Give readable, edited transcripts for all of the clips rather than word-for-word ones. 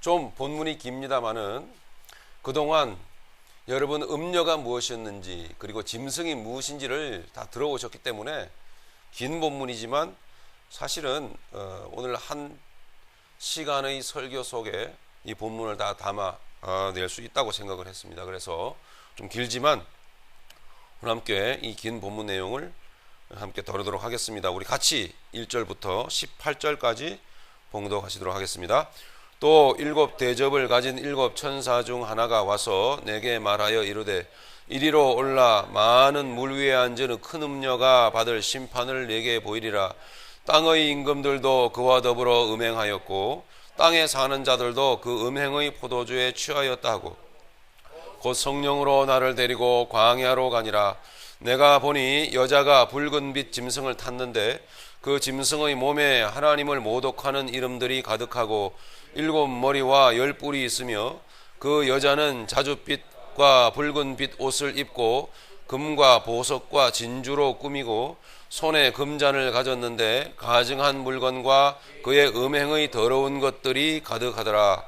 좀 본문이 깁니다마는 그동안 여러분 음녀가 무엇이었는지 그리고 짐승이 무엇인지를 다 들어오셨기 때문에 긴 본문이지만 사실은 오늘 한 시간의 설교 속에 이 본문을 다 담아낼 수 있다고 생각을 했습니다. 그래서 좀 길지만 오늘 함께 이 긴 본문 내용을 함께 다루도록 하겠습니다. 우리 같이 1절부터 18절까지 봉독하시도록 하겠습니다. 또 일곱 대접을 가진 일곱 천사 중 하나가 와서 내게 말하여 이르되 이리로 올라 많은 물 위에 앉은 큰 음녀가 받을 심판을 내게 보이리라. 땅의 임금들도 그와 더불어 음행하였고 땅에 사는 자들도 그 음행의 포도주에 취하였다 하고 곧 성령으로 나를 데리고 광야로 가니라. 내가 보니 여자가 붉은 빛 짐승을 탔는데 그 짐승의 몸에 하나님을 모독하는 이름들이 가득하고 일곱 머리와 열 뿔이 있으며 그 여자는 자줏빛과 붉은 빛 옷을 입고 금과 보석과 진주로 꾸미고 손에 금잔을 가졌는데 가증한 물건과 그의 음행의 더러운 것들이 가득하더라.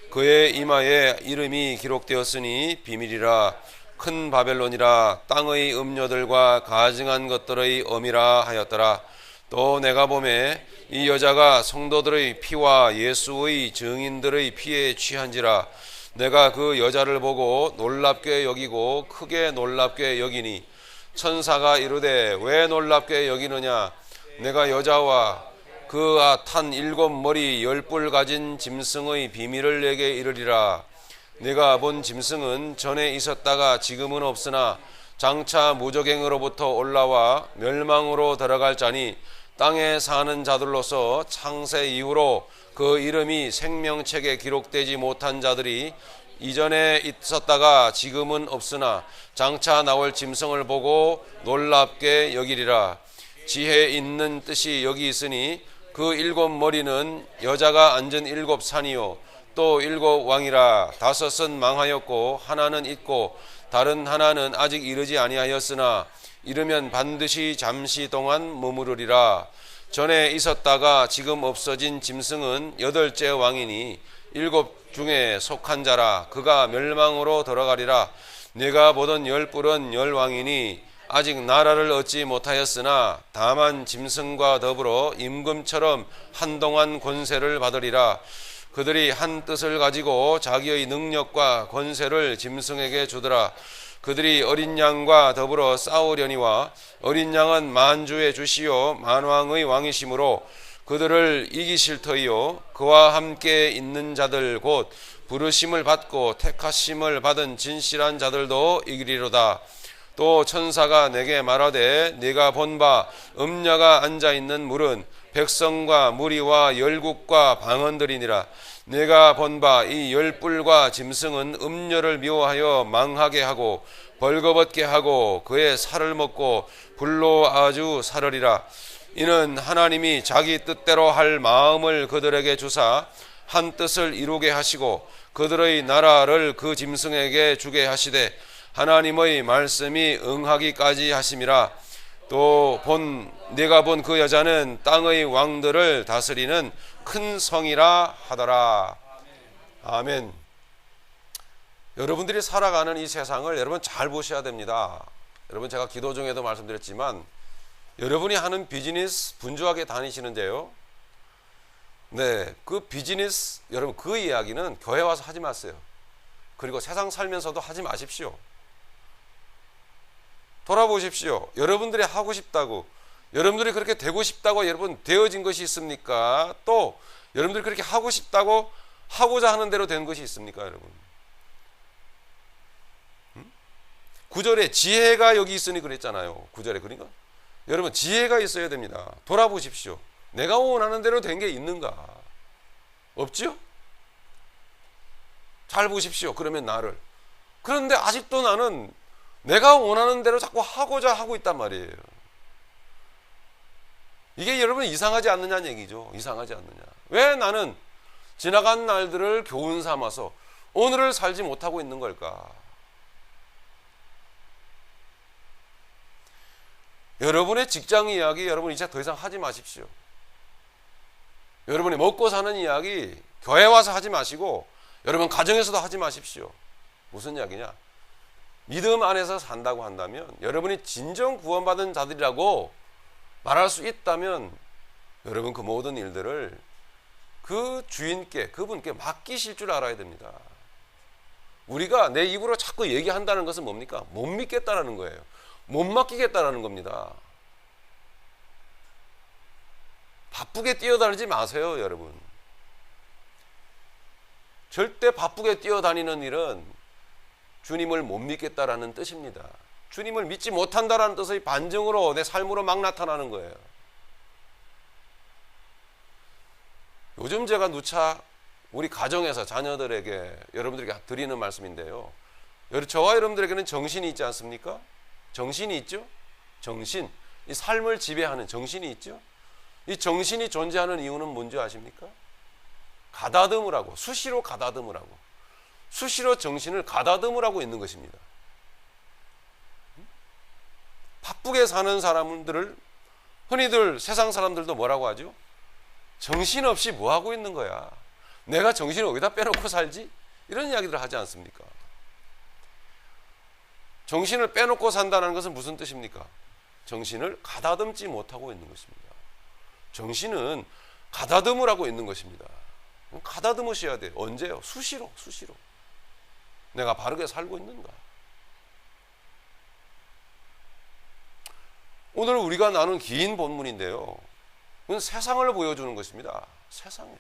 그의 이마에 이름이 기록되었으니 비밀이라 큰 바벨론이라 땅의 음녀들과 가증한 것들의 엄이라 하였더라. 또 내가 보매 이 여자가 성도들의 피와 예수의 증인들의 피에 취한지라. 내가 그 여자를 보고 놀랍게 여기고 크게 놀랍게 여기니 천사가 이르되 왜 놀랍게 여기느냐. 내가 여자와 그 탄 일곱 머리 열 뿔 가진 짐승의 비밀을 내게 이르리라. 내가 본 짐승은 전에 있었다가 지금은 없으나 장차 무적행으로부터 올라와 멸망으로 들어갈 자니 땅에 사는 자들로서 창세 이후로 그 이름이 생명책에 기록되지 못한 자들이 이전에 있었다가 지금은 없으나 장차 나올 짐승을 보고 놀랍게 여기리라. 지혜 있는 뜻이 여기 있으니 그 일곱 머리는 여자가 앉은 일곱 산이요 또 일곱 왕이라. 다섯은 망하였고 하나는 있고 다른 하나는 아직 이르지 아니하였으나 이르면 반드시 잠시 동안 머무르리라. 전에 있었다가 지금 없어진 짐승은 여덟째 왕이니 일곱 중에 속한 자라. 그가 멸망으로 들어가리라. 내가 보던 열 뿔은 열 왕이니 아직 나라를 얻지 못하였으나 다만 짐승과 더불어 임금처럼 한동안 권세를 받으리라. 그들이 한 뜻을 가지고 자기의 능력과 권세를 짐승에게 주더라. 그들이 어린 양과 더불어 싸우려니와 어린 양은 만주의 주시요 만왕의 왕이시므로 그들을 이기실 터이요 그와 함께 있는 자들 곧 부르심을 받고 택하심을 받은 진실한 자들도 이기리로다. 또 천사가 내게 말하되 네가 본 바 음녀가 앉아있는 물은 백성과 무리와 열국과 방언들이니라. 내가 본 바 이 열뿔과 짐승은 음녀를 미워하여 망하게 하고 벌거벗게 하고 그의 살을 먹고 불로 아주 사르리라. 이는 하나님이 자기 뜻대로 할 마음을 그들에게 주사 한 뜻을 이루게 하시고 그들의 나라를 그 짐승에게 주게 하시되 하나님의 말씀이 응하기까지 하심이라. 또 내가 본 그 여자는 땅의 왕들을 다스리는 큰 성이라 하더라. 아멘. 여러분들이 살아가는 이 세상을 여러분 잘 보셔야 됩니다. 여러분 제가 기도 중에도 말씀드렸지만 여러분이 하는 비즈니스 분주하게 다니시는데요. 네, 그 비즈니스 여러분 그 이야기는 교회 와서 하지 마세요. 그리고 세상 살면서도 하지 마십시오. 돌아보십시오. 여러분들이 하고 싶다고 여러분들이 그렇게 되고 싶다고 여러분 되어진 것이 있습니까? 또 여러분들이 그렇게 하고 싶다고 하고자 하는 대로 된 것이 있습니까 여러분? 9절에 지혜가 여기 있으니 그랬잖아요. 9절에 그러니까 여러분 지혜가 있어야 됩니다. 돌아보십시오. 내가 원하는 대로 된 게 있는가? 없지요? 잘 보십시오. 그러면 나를. 그런데 아직도 나는 내가 원하는 대로 자꾸 하고자 하고 있단 말이에요. 이게 여러분 이상하지 않느냐는 얘기죠. 이상하지 않느냐. 왜 나는 지나간 날들을 교훈 삼아서 오늘을 살지 못하고 있는 걸까? 여러분의 직장 이야기 여러분 이제 더 이상 하지 마십시오. 여러분이 먹고 사는 이야기 교회 와서 하지 마시고 여러분 가정에서도 하지 마십시오. 무슨 이야기냐? 믿음 안에서 산다고 한다면, 여러분이 진정 구원받은 자들이라고 말할 수 있다면 여러분 그 모든 일들을 그 주인께, 그분께 맡기실 줄 알아야 됩니다. 우리가 내 입으로 자꾸 얘기한다는 것은 뭡니까? 못 믿겠다라는 거예요. 못 맡기겠다라는 겁니다. 바쁘게 뛰어다니지 마세요, 여러분. 절대 바쁘게 뛰어다니는 일은 주님을 못 믿겠다라는 뜻입니다. 주님을 믿지 못한다라는 뜻의 반증으로 내 삶으로 막 나타나는 거예요. 요즘 제가 누차 우리 가정에서 자녀들에게, 여러분들에게 드리는 말씀인데요. 저와 여러분들에게는 정신이 있지 않습니까? 정신이 있죠? 정신. 이 삶을 지배하는 정신이 있죠? 이 정신이 존재하는 이유는 뭔지 아십니까? 가다듬으라고, 수시로 가다듬으라고, 수시로 정신을 가다듬으라고 있는 것입니다. 바쁘게 사는 사람들을 흔히들 세상 사람들도 뭐라고 하죠? 정신없이 뭐 하고 있는 거야? 내가 정신을 어디다 빼놓고 살지? 이런 이야기들을 하지 않습니까? 정신을 빼놓고 산다는 것은 무슨 뜻입니까? 정신을 가다듬지 못하고 있는 것입니다. 정신은 가다듬으라고 있는 것입니다. 가다듬으셔야 돼요. 언제요? 수시로. 내가 바르게 살고 있는가? 오늘 우리가 나눈 긴 본문인데요. 이건 세상을 보여주는 것입니다. 세상에.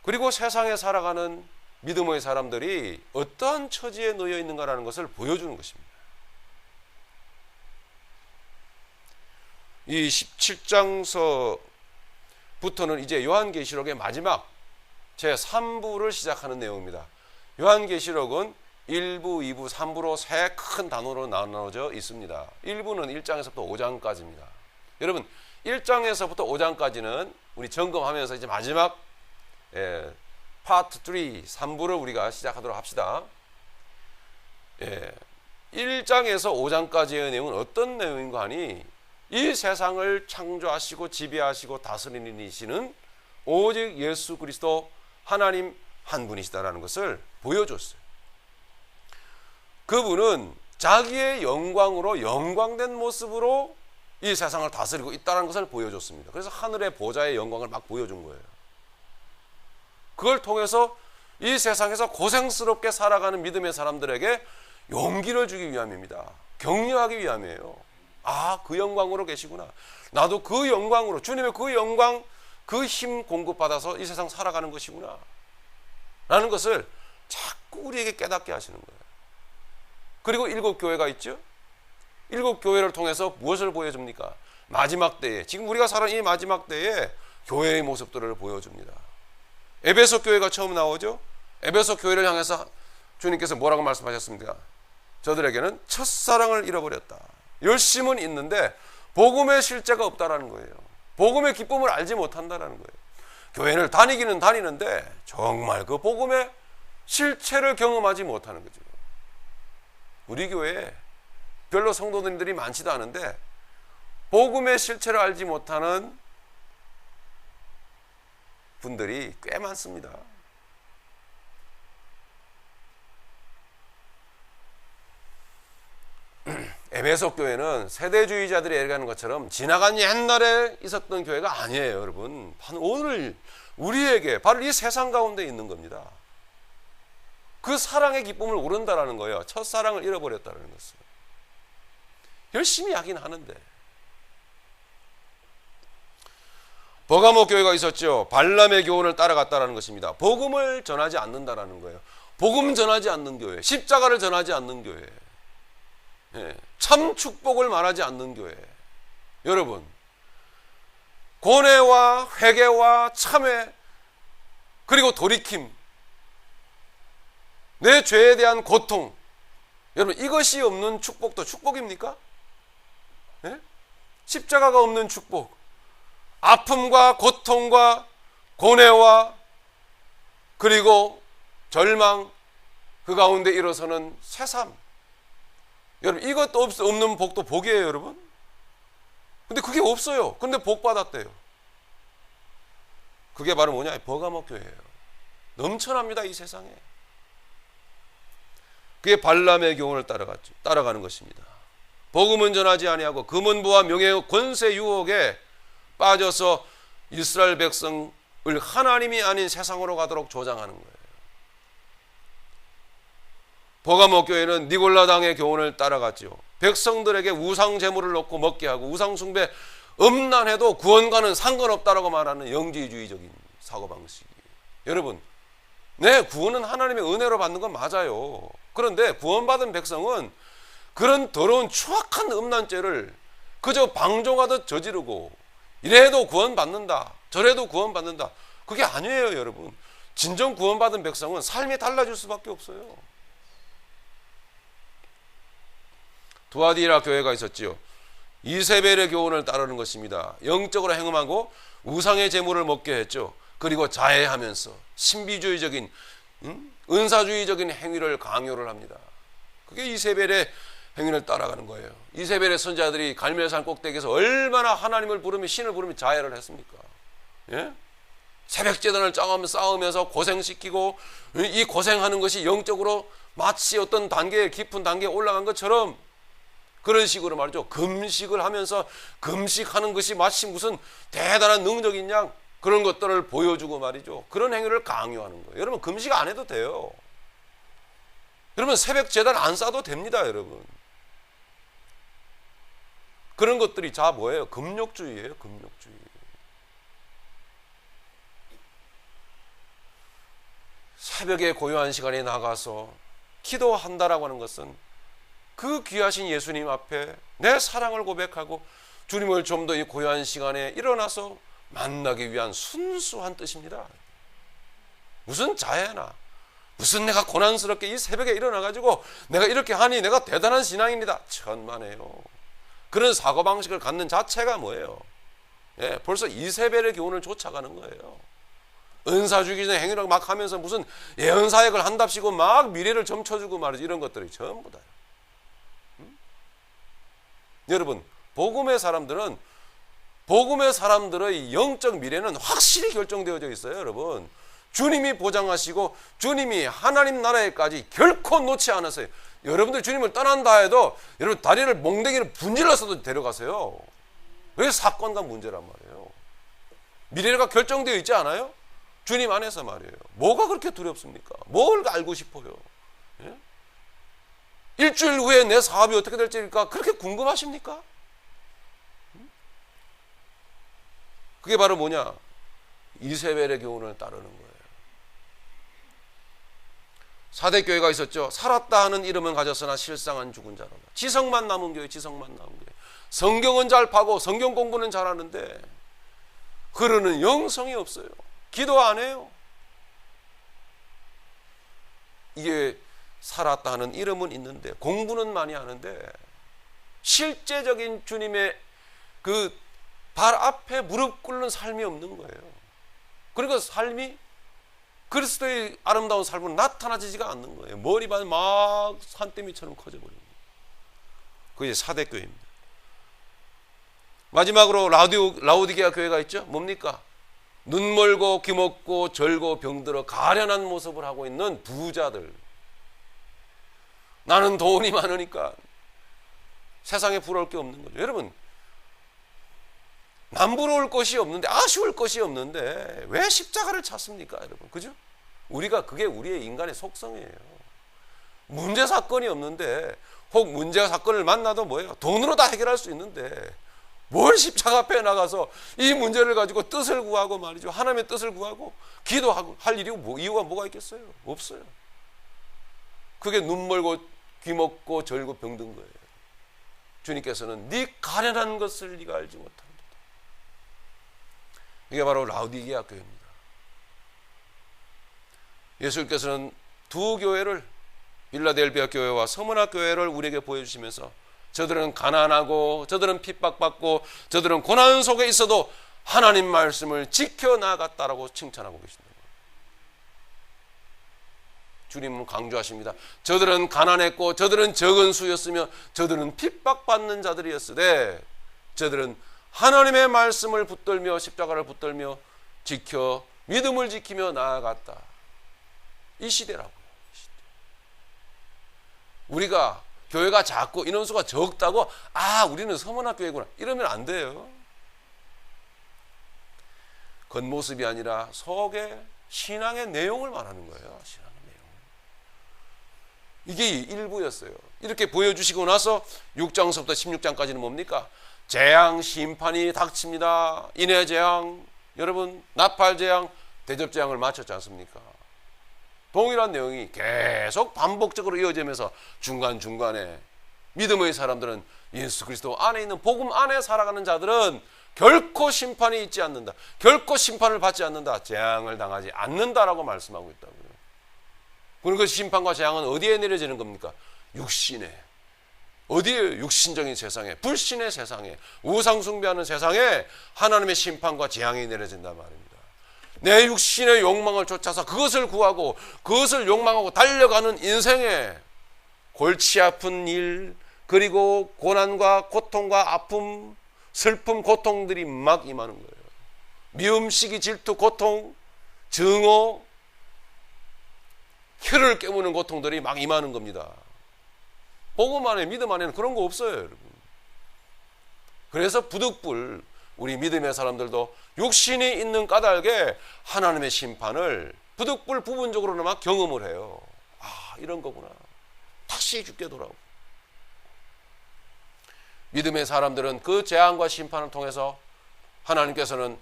그리고 세상에 살아가는 믿음의 사람들이 어떠한 처지에 놓여 있는가라는 것을 보여주는 것입니다. 이 17장서부터는 이제 요한계시록의 마지막 제3부를 시작하는 내용입니다. 요한계시록은 1부, 2부, 3부로 세 큰 단어로 나눠져 있습니다. 1부는 1장에서부터 5장까지입니다. 여러분 1장에서부터 5장까지는 우리 점검하면서 이제 마지막 파트 3, 3부를 우리가 시작하도록 합시다. 1장에서 5장까지의 내용은 어떤 내용인가 하니, 이 세상을 창조하시고 지배하시고 다스리시는 오직 예수 그리스도 하나님 한 분이시다라는 것을 보여줬어요. 그분은 자기의 영광으로 영광된 모습으로 이 세상을 다스리고 있다는 것을 보여줬습니다. 그래서 하늘의 보좌의 영광을 막 보여준 거예요. 그걸 통해서 이 세상에서 고생스럽게 살아가는 믿음의 사람들에게 용기를 주기 위함입니다. 격려하기 위함이에요. 아, 그 영광으로 계시구나. 나도 그 영광으로, 주님의 그 영광, 그 힘 공급받아서 이 세상 살아가는 것이구나 라는 것을 자꾸 우리에게 깨닫게 하시는 거예요. 그리고 7교회가 있죠. 7교회를 통해서 무엇을 보여줍니까? 마지막 때에, 지금 우리가 살아가는 이 마지막 때에 교회의 모습들을 보여줍니다. 에베소 교회가 처음 나오죠. 에베소 교회를 향해서 주님께서 뭐라고 말씀하셨습니까? 저들에게는 첫사랑을 잃어버렸다. 열심은 있는데 복음의 실제가 없다라는 거예요. 복음의 기쁨을 알지 못한다라는 거예요. 교회를 다니기는 다니는데 정말 그 복음의 실체를 경험하지 못하는 거죠. 우리 교회에 별로 성도님들이 많지도 않은데 복음의 실체를 알지 못하는 분들이 꽤 많습니다. 에베소 교회는 세대주의자들이 얘기하는 것처럼 지나간 옛날에 있었던 교회가 아니에요, 여러분. 오늘 우리에게 바로 이 세상 가운데 있는 겁니다. 그 사랑의 기쁨을 모른다라는 거예요. 첫사랑을 잃어버렸다는 것은. 열심히 하긴 하는데. 버가모 교회가 있었죠. 발람의 교훈을 따라갔다라는 것입니다. 복음을 전하지 않는다라는 거예요. 복음 전하지 않는 교회, 십자가를 전하지 않는 교회, 참 축복을 말하지 않는 교회. 여러분, 고뇌와 회개와 참회, 그리고 돌이킴, 내 죄에 대한 고통, 여러분 이것이 없는 축복도 축복입니까? 십자가가 없는 축복, 아픔과 고통과 고뇌와 그리고 절망, 그 가운데 일어서는 새삼, 여러분 이것도 없는 복도 복이에요, 여러분. 근데 그게 없어요. 근데 복 받았대요. 그게 바로 뭐냐? 버가모 교회예요. 넘쳐납니다, 이 세상에. 그게 발람의 교훈을 따라가는 것입니다. 복음은 전하지 아니하고 금은보와 명예의 권세 유혹에 빠져서 이스라엘 백성을 하나님이 아닌 세상으로 가도록 조장하는 거예요. 버가모 교회는 니골라당의 교훈을 따라갔죠. 백성들에게 우상 제물을 놓고 먹게 하고 우상 숭배 음란해도 구원과는 상관없다라고 말하는 영지주의적인 사고방식이에요. 여러분, 네, 구원은 하나님의 은혜로 받는 건 맞아요. 그런데 구원받은 백성은 그런 더러운 추악한 음란죄를 그저 방종하듯 저지르고 이래도 구원받는다, 저래도 구원받는다, 그게 아니에요. 여러분, 진정 구원받은 백성은 삶이 달라질 수밖에 없어요. 두아디라 교회가 있었지요. 이세벨의 교훈을 따르는 것입니다. 영적으로 행음하고 우상의 제물을 먹게 했죠. 그리고 자해하면서 신비주의적인 은사주의적인 행위를 강요를 합니다. 그게 이세벨의 행위를 따라가는 거예요. 이세벨의 선자들이 갈멜산 꼭대기에서 얼마나 하나님을 부르며 신을 부르며 자해를 했습니까? 예? 새벽제단을 싸우면서 고생시키고, 이 고생하는 것이 영적으로 마치 어떤 단계에 깊은 단계에 올라간 것처럼 그런 식으로 말이죠. 금식을 하면서 금식하는 것이 마치 무슨 대단한 능력인 양 그런 것들을 보여주고 말이죠. 그런 행위를 강요하는 거예요. 여러분, 금식 안 해도 돼요. 여러분, 새벽 제단 안 싸도 됩니다. 여러분, 그런 것들이 다 뭐예요? 금욕주의예요. 금욕주의. 새벽에 고요한 시간에 나가서 기도한다라고 하는 것은 그 귀하신 예수님 앞에 내 사랑을 고백하고 주님을 좀 더 이 고요한 시간에 일어나서 만나기 위한 순수한 뜻입니다. 무슨 자해나, 무슨 내가 고난스럽게 이 새벽에 일어나가지고 내가 이렇게 하니 내가 대단한 신앙입니다. 천만에요. 그런 사고방식을 갖는 자체가 뭐예요? 예, 벌써 이세벨의 교훈을 쫓아가는 거예요. 은사주기적인 행위를 막 하면서 무슨 예언사역을 한답시고 막 미래를 점쳐주고 말이지, 이런 것들이 전부 다요. 여러분, 복음의 사람들의 영적 미래는 확실히 결정되어져 있어요. 여러분, 주님이 보장하시고 주님이 하나님 나라에까지 결코 놓지 않으세요. 여러분들 주님을 떠난다 해도 여러분 다리를 몽댕이를 분질러서도 데려가세요. 그게 사건과 문제란 말이에요. 미래가 결정되어 있지 않아요? 주님 안에서 말이에요. 뭐가 그렇게 두렵습니까? 뭘 알고 싶어요? 예? 일주일 후에 내 사업이 어떻게 될지가 그렇게 궁금하십니까? 그게 바로 뭐냐? 이세벨의 교훈을 따르는 거예요. 사대교회가 있었죠. 살았다 하는 이름은 가졌으나 실상은 죽은 자로다. 지성만 남은 교회, 지성만 남은 교회. 성경은 잘 파고 성경 공부는 잘하는데 흐르는 영성이 없어요. 기도 안 해요. 이게 살았다 하는 이름은 있는데 공부는 많이 하는데 실제적인 주님의 그 발 앞에 무릎 꿇는 삶이 없는 거예요. 그러니까 삶이 그리스도의 아름다운 삶으로 나타나지가 않는 거예요. 머리만 막 산더미처럼 커져버리는 거예요. 그게 사대교회입니다. 마지막으로 라우디게아 교회가 있죠. 뭡니까? 눈 멀고 귀 먹고 절고 병들어 가련한 모습을 하고 있는 부자들. 나는 돈이 많으니까 세상에 부러울 게 없는 거죠. 여러분, 남부러울 것이 없는데, 아쉬울 것이 없는데 왜 십자가를 찾습니까? 여러분, 그죠? 그게 우리의 인간의 속성이에요. 문제 사건이 없는데, 혹 문제 사건을 만나도 뭐예요? 돈으로 다 해결할 수 있는데 뭘 십자가 앞에 나가서 이 문제를 가지고 뜻을 구하고 말이죠, 하나님의 뜻을 구하고 기도하고 할 이유가 뭐가 있겠어요? 없어요. 그게 눈 멀고 귀 먹고 절고 병든 거예요. 주님께서는 네 가련한 것을 네가 알지 못한다. 이게 바로 라우디게아 교회입니다. 예수님께서는 두 교회를, 빌라델비아 교회와 서문화 교회를 우리에게 보여주시면서 저들은 가난하고 저들은 핍박받고 저들은 고난 속에 있어도 하나님 말씀을 지켜나갔다라고 칭찬하고 계십니다. 주님은 강조하십니다. 저들은 가난했고 저들은 적은 수였으며 저들은 핍박받는 자들이었으되 저들은 하나님의 말씀을 붙들며 십자가를 붙들며 지켜 믿음을 지키며 나아갔다. 이 시대라고요. 이 시대. 우리가 교회가 작고 인원수가 적다고 우리는 서문학교회구나 이러면 안 돼요. 겉모습이 아니라 속의 신앙의 내용을 말하는 거예요. 신앙의 내용. 이게 일부였어요. 이렇게 보여주시고 나서 6장서부터 16장까지는 뭡니까? 재앙, 심판이 닥칩니다. 인해 재앙, 여러분 나팔 재앙, 대접 재앙을 마쳤지 않습니까? 동일한 내용이 계속 반복적으로 이어지면서 중간중간에 믿음의 사람들은 예수 그리스도 안에 있는 복음 안에 살아가는 자들은 결코 심판이 있지 않는다. 결코 심판을 받지 않는다. 재앙을 당하지 않는다라고 말씀하고 있다고요. 그리고 그 심판과 재앙은 어디에 내려지는 겁니까? 육신에. 어디에? 육신적인 세상에, 불신의 세상에, 우상 숭배하는 세상에 하나님의 심판과 재앙이 내려진단 말입니다. 내 육신의 욕망을 쫓아서 그것을 구하고 그것을 욕망하고 달려가는 인생에 골치 아픈 일, 그리고 고난과 고통과 아픔, 슬픔, 고통들이 막 임하는 거예요. 미움, 시기, 질투, 고통, 증오, 혀를 깨무는 고통들이 막 임하는 겁니다. 복음 안에, 믿음 안에는 그런 거 없어요, 여러분. 그래서 부득불 우리 믿음의 사람들도 육신이 있는 까닭에 하나님의 심판을 부득불 부분적으로나마 경험을 해요. 이런 거구나. 다시 죽게 돌아오고. 믿음의 사람들은 그 재앙과 심판을 통해서 하나님께서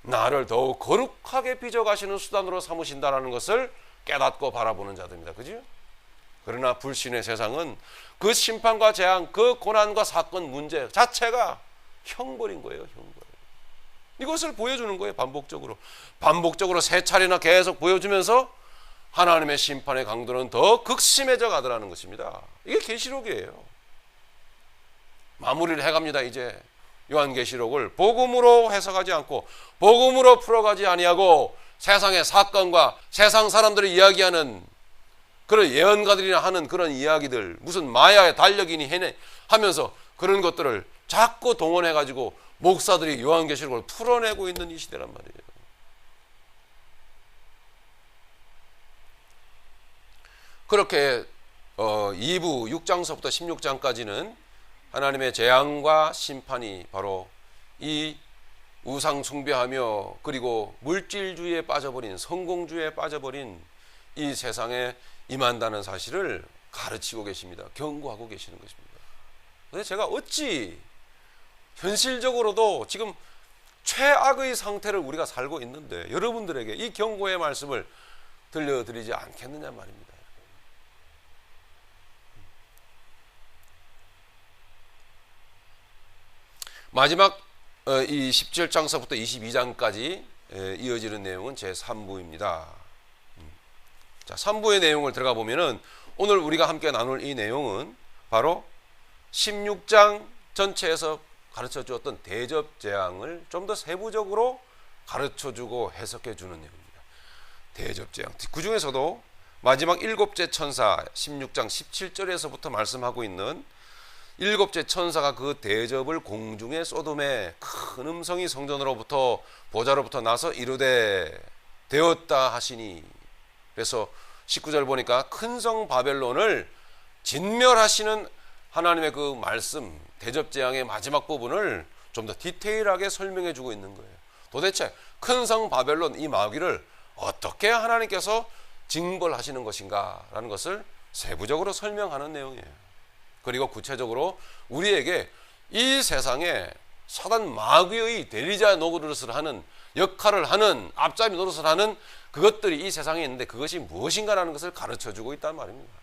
나를 더욱 거룩하게 빚어가시는 수단으로 삼으신다는 것을 깨닫고 바라보는 자들입니다. 그죠? 그러나 불신의 세상은 그 심판과 재앙, 그 고난과 사건 문제 자체가 형벌인 거예요. 형벌. 이것을 보여주는 거예요. 반복적으로 세 차례나 계속 보여주면서 하나님의 심판의 강도는 더 극심해져 가더라는 것입니다. 이게 계시록이에요. 마무리를 해갑니다. 이제 요한계시록을 복음으로 해석하지 않고 복음으로 풀어가지 아니하고 세상의 사건과 세상 사람들이 이야기하는 그런 예언가들이나 하는 그런 이야기들, 무슨 마야의 달력이니 하면서 그런 것들을 자꾸 동원해가지고 목사들이 요한계시록을 풀어내고 있는 이 시대란 말이에요. 그렇게 2부 6장서부터 16장까지는 하나님의 재앙과 심판이 바로 이 우상 숭배하며 그리고 물질주의에 빠져버린, 성공주의에 빠져버린 이 세상에 임한다는 사실을 가르치고 계십니다. 경고하고 계시는 것입니다. 그래서 제가 어찌 현실적으로도 지금 최악의 상태를 우리가 살고 있는데 여러분들에게 이 경고의 말씀을 들려드리지 않겠느냐 말입니다. 마지막 이 17장서부터 22장까지 이어지는 내용은 제3부입니다. 자, 3부의 내용을 들어가 보면은 오늘 우리가 함께 나눌 이 내용은 바로 16장 전체에서 가르쳐 주었던 대접 재앙을 좀 더 세부적으로 가르쳐 주고 해석해 주는 내용입니다. 대접 재앙. 그 중에서도 마지막 일곱째 천사 16장 17절에서부터 말씀하고 있는 일곱째 천사가 그 대접을 공중에 쏟음에 큰 음성이 성전으로부터 보좌로부터 나서 이르되 되었다 하시니. 그래서 19절 보니까 큰 성 바벨론을 진멸하시는 하나님의 그 말씀, 대접 재앙의 마지막 부분을 좀 더 디테일하게 설명해 주고 있는 거예요. 도대체 큰 성 바벨론 이 마귀를 어떻게 하나님께서 징벌하시는 것인가 라는 것을 세부적으로 설명하는 내용이에요. 그리고 구체적으로 우리에게 이 세상에 사단 마귀의 대리자 노릇을 하는 역할을 하는 앞잡이 노릇을 하는 그것들이 이 세상에 있는데 그것이 무엇인가라는 것을 가르쳐주고 있단 말입니다.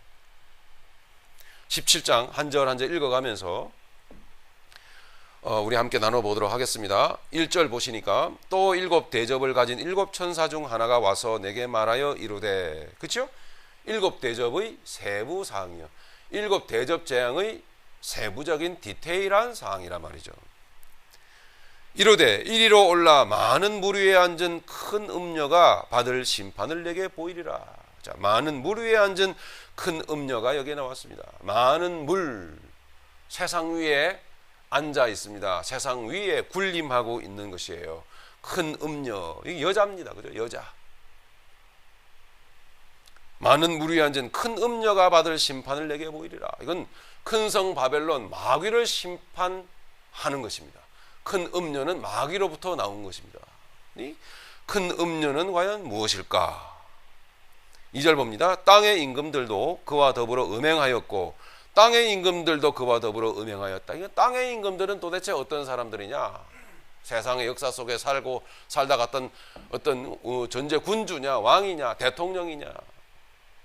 17장 한 절 한 절 읽어가면서 우리 함께 나눠보도록 하겠습니다. 1절 보시니까 또 일곱 대접을 가진 일곱 천사 중 하나가 와서 내게 말하여 이르되, 그렇죠? 일곱 대접의 세부 사항이요. 일곱 대접 재앙의 세부적인 디테일한 사항이란 말이죠. 이르되 이리로 올라 많은 물 위에 앉은 큰 음녀가 받을 심판을 내게 보이리라. 자, 많은 물 위에 앉은 큰 음녀가 여기에 나왔습니다. 많은 물, 세상 위에 앉아 있습니다. 세상 위에 군림하고 있는 것이에요. 큰 음녀, 이게 여자입니다. 그죠? 여자. 많은 무리에 앉은 큰 음녀가 받을 심판을 내게 보이리라. 이건 큰 성 바벨론 마귀를 심판하는 것입니다. 큰 음녀는 마귀로부터 나온 것입니다. 이 큰 음녀는 과연 무엇일까? 2절 봅니다. 땅의 임금들도 그와 더불어 음행하였고 땅의 임금들도 그와 더불어 음행하였다. 이거 땅의 임금들은 도대체 어떤 사람들이냐? 세상의 역사 속에 살다 갔던 어떤 전제 군주냐, 왕이냐, 대통령이냐,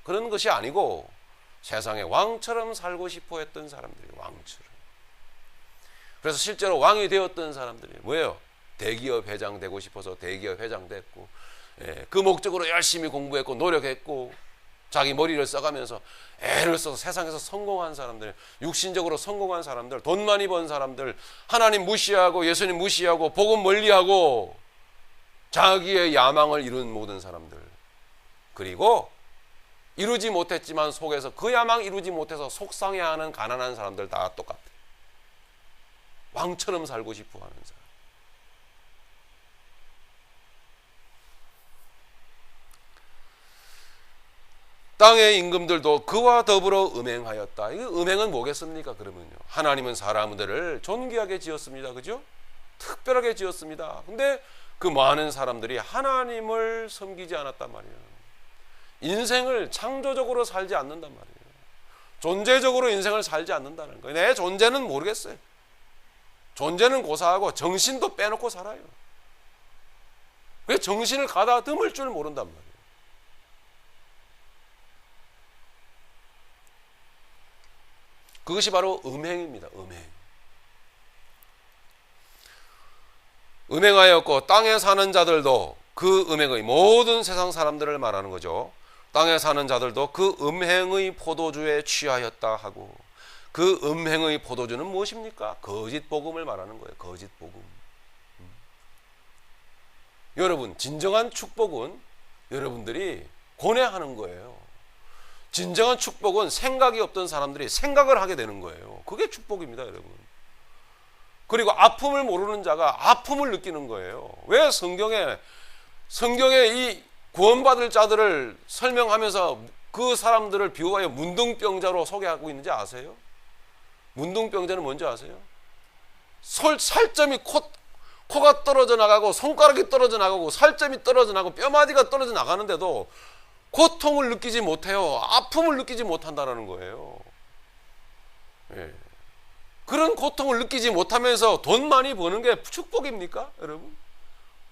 그런 것이 아니고 세상에 왕처럼 살고 싶어 했던 사람들이 왕처럼. 그래서 실제로 왕이 되었던 사람들이 뭐예요? 대기업 회장 되고 싶어서 대기업 회장 됐고, 그 목적으로 열심히 공부했고 노력했고 자기 머리를 써가면서 애를 써서 세상에서 성공한 사람들, 육신적으로 성공한 사람들, 돈 많이 번 사람들, 하나님 무시하고 예수님 무시하고 복음 멀리하고 자기의 야망을 이룬 모든 사람들, 그리고 이루지 못했지만 속에서 그 야망 이루지 못해서 속상해하는 가난한 사람들 다 똑같아. 왕처럼 살고 싶어 하는 사람. 땅의 임금들도 그와 더불어 음행하였다. 이 음행은 뭐겠습니까? 그러면요, 하나님은 사람들을 존귀하게 지었습니다. 그죠? 특별하게 지었습니다. 근데 그 많은 사람들이 하나님을 섬기지 않았단 말이에요. 인생을 창조적으로 살지 않는단 말이에요. 존재적으로 인생을 살지 않는다는 거예요. 내 존재는 모르겠어요. 존재는 고사하고 정신도 빼놓고 살아요. 왜 정신을 가다듬을 줄 모른단 말이에요. 그것이 바로 음행입니다. 음행하였고 땅에 사는 자들도 그 음행의 모든 세상 사람들을 말하는 거죠. 땅에 사는 자들도 그 음행의 포도주에 취하였다 하고, 그 음행의 포도주는 무엇입니까? 거짓 복음을 말하는 거예요. 거짓 복음. 여러분, 진정한 축복은 여러분들이 고뇌하는 거예요. 진정한 축복은 생각이 없던 사람들이 생각을 하게 되는 거예요. 그게 축복입니다, 여러분. 그리고 아픔을 모르는 자가 아픔을 느끼는 거예요. 왜 성경에 이 구원받을 자들을 설명하면서 그 사람들을 비유하여 문둥병자로 소개하고 있는지 아세요? 문둥병자는 뭔지 아세요? 살점이 코가 떨어져 나가고 손가락이 떨어져 나가고 살점이 떨어져 나가고 뼈마디가 떨어져 나가는데도 고통을 느끼지 못해요. 아픔을 느끼지 못한다는 거예요. 예. 그런 고통을 느끼지 못하면서 돈 많이 버는 게 축복입니까, 여러분?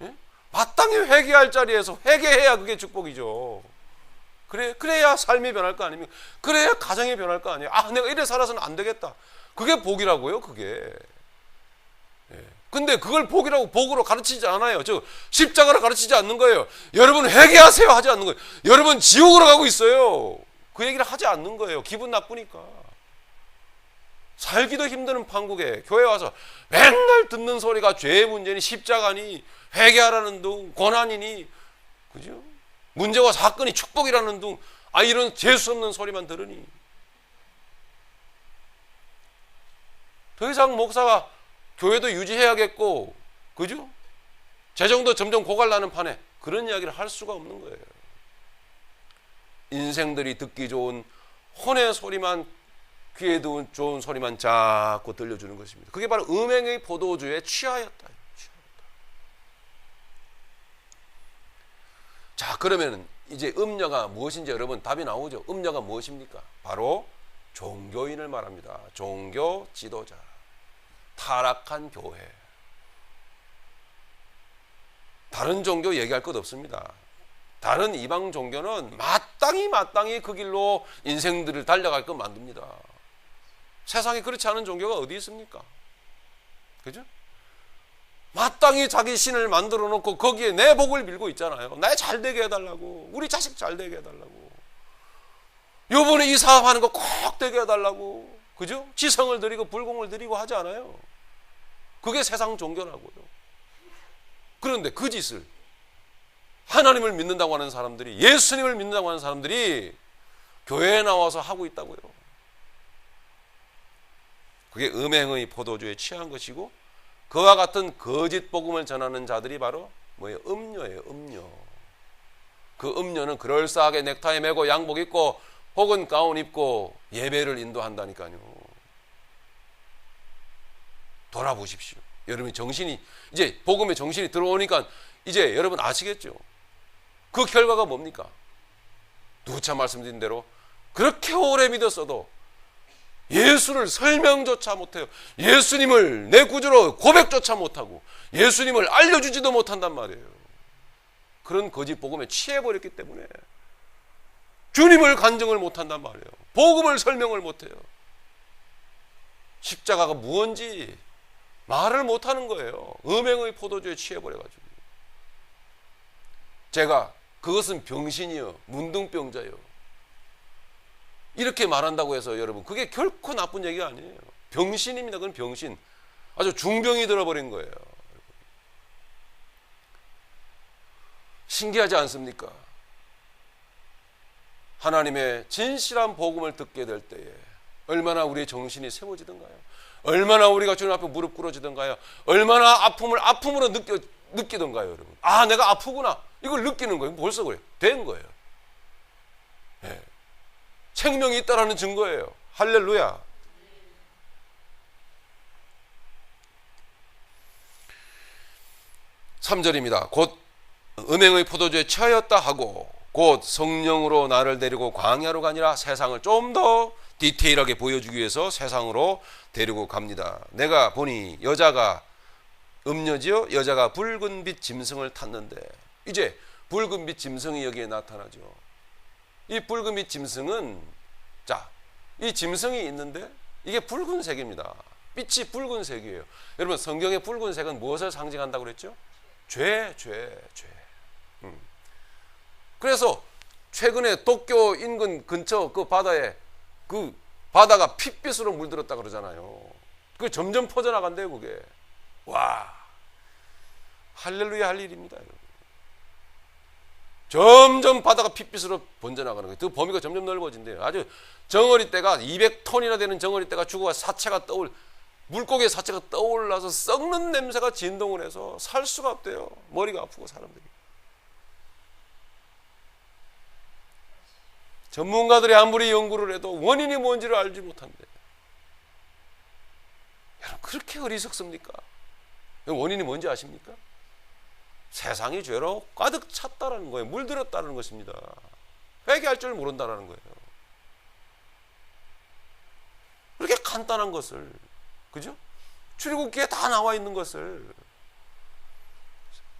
예? 마땅히 회개할 자리에서 회개해야 그게 축복이죠. 그래야 삶이 변할 거 아닙니까? 그래야 가정이 변할 거 아니에요. 아, 내가 이래 살아서는 안 되겠다. 그게 복이라고요, 그게. 예. 근데 그걸 복으로 가르치지 않아요. 십자가로 가르치지 않는 거예요. 여러분 회개하세요 하지 않는 거예요. 여러분 지옥으로 가고 있어요. 그 얘기를 하지 않는 거예요. 기분 나쁘니까. 살기도 힘드는 판국에 교회 와서 맨날 듣는 소리가 죄의 문제니 십자가니 회개하라는 둥 고난이니, 그죠? 문제와 사건이 축복이라는 둥, 이런 재수 없는 소리만 들으니 더 이상 목사가 교회도 유지해야겠고, 그죠? 재정도 점점 고갈나는 판에 그런 이야기를 할 수가 없는 거예요. 인생들이 듣기 좋은 혼의 소리만, 귀에 좋은 소리만 자꾸 들려주는 것입니다. 그게 바로 음행의 포도주에 취하였다. 자, 그러면 이제 음녀가 무엇인지 여러분 답이 나오죠. 음녀가 무엇입니까? 바로 종교인을 말합니다. 종교 지도자. 타락한 교회. 다른 종교 얘기할 것 없습니다. 다른 이방 종교는 마땅히 그 길로 인생들을 달려갈끔 만듭니다. 세상에 그렇지 않은 종교가 어디 있습니까? 그죠? 마땅히 자기 신을 만들어 놓고 거기에 내 복을 빌고 있잖아요. 나 잘 되게 해달라고, 우리 자식 잘 되게 해달라고, 요번에 이 사업하는 거 꼭 되게 해달라고, 그죠? 지성을 드리고 불공을 드리고 하지 않아요. 그게 세상 종교라고요. 그런데 그 짓을 하나님을 믿는다고 하는 사람들이, 예수님을 믿는다고 하는 사람들이 교회에 나와서 하고 있다고요. 그게 음행의 포도주에 취한 것이고, 그와 같은 거짓 복음을 전하는 자들이 바로 뭐예요? 음료예요. 음료. 그 음료는 그럴싸하게 넥타이 매고 양복 입고 혹은 가운 입고 예배를 인도한다니까요. 돌아보십시오. 여러분 정신이 이제 복음의 정신이 들어오니까 이제 여러분 아시겠죠? 그 결과가 뭡니까? 누차 말씀드린 대로 그렇게 오래 믿었어도 예수를 설명조차 못해요. 예수님을 내 구주로 고백조차 못하고 예수님을 알려주지도 못한단 말이에요. 그런 거짓 복음에 취해버렸기 때문에 주님을 간증을 못한단 말이에요. 복음을 설명을 못해요. 십자가가 무언지 말을 못하는 거예요. 음행의 포도주에 취해버려가지고. 제가 그것은 병신이요, 문둥병자요, 이렇게 말한다고 해서 여러분 그게 결코 나쁜 얘기가 아니에요. 병신입니다. 그건 병신. 아주 중병이 들어버린 거예요. 신기하지 않습니까? 하나님의 진실한 복음을 듣게 될 때에 얼마나 우리의 정신이 세워지던가요? 얼마나 우리가 주님 앞에 무릎 꿇어지던가요? 얼마나 아픔을 아픔으로 느끼던가요, 여러분? 아, 내가 아프구나. 이걸 느끼는 거예요. 벌써 그래요. 된 거예요. 네. 생명이 있다라는 증거예요. 할렐루야. (3절입니다) 곧 음행의 포도주에 취하였다 하고 곧 성령으로 나를 데리고 광야로 가니라. 세상을 좀 더 디테일하게 보여주기 위해서 세상으로 데리고 갑니다. 내가 보니 여자가 음녀지요, 여자가 붉은 빛 짐승을 탔는데, 이제 붉은 빛 짐승이 여기에 나타나죠. 이 붉은 빛 짐승은, 자, 이 짐승이 있는데 이게 붉은색입니다. 빛이 붉은색이에요. 여러분 성경의 붉은색은 무엇을 상징한다고 그랬죠? 죄. 그래서 최근에 도쿄 인근 근처 그 바다에 그 바다가 핏빛으로 물들었다 그러잖아요. 그게 점점 퍼져나간대요, 그게. 와, 할렐루야 할 일입니다, 여러분. 점점 바다가 핏빛으로 번져나가는 거예요. 그 범위가 점점 넓어진대요. 아주 정어리떼가 200톤이나 되는 정어리떼가 죽어가 사체가 물고기의 사체가 떠올라서 썩는 냄새가 진동을 해서 살 수가 없대요. 머리가 아프고 사람들이. 전문가들이 아무리 연구를 해도 원인이 뭔지를 알지 못한대. 여러분 그렇게 어리석습니까? 원인이 뭔지 아십니까? 세상이 죄로 가득 찼다라는 거예요. 물들었다는 것입니다. 회개할 줄 모른다는 거예요. 그렇게 간단한 것을, 그죠? 출애굽기에 다 나와 있는 것을,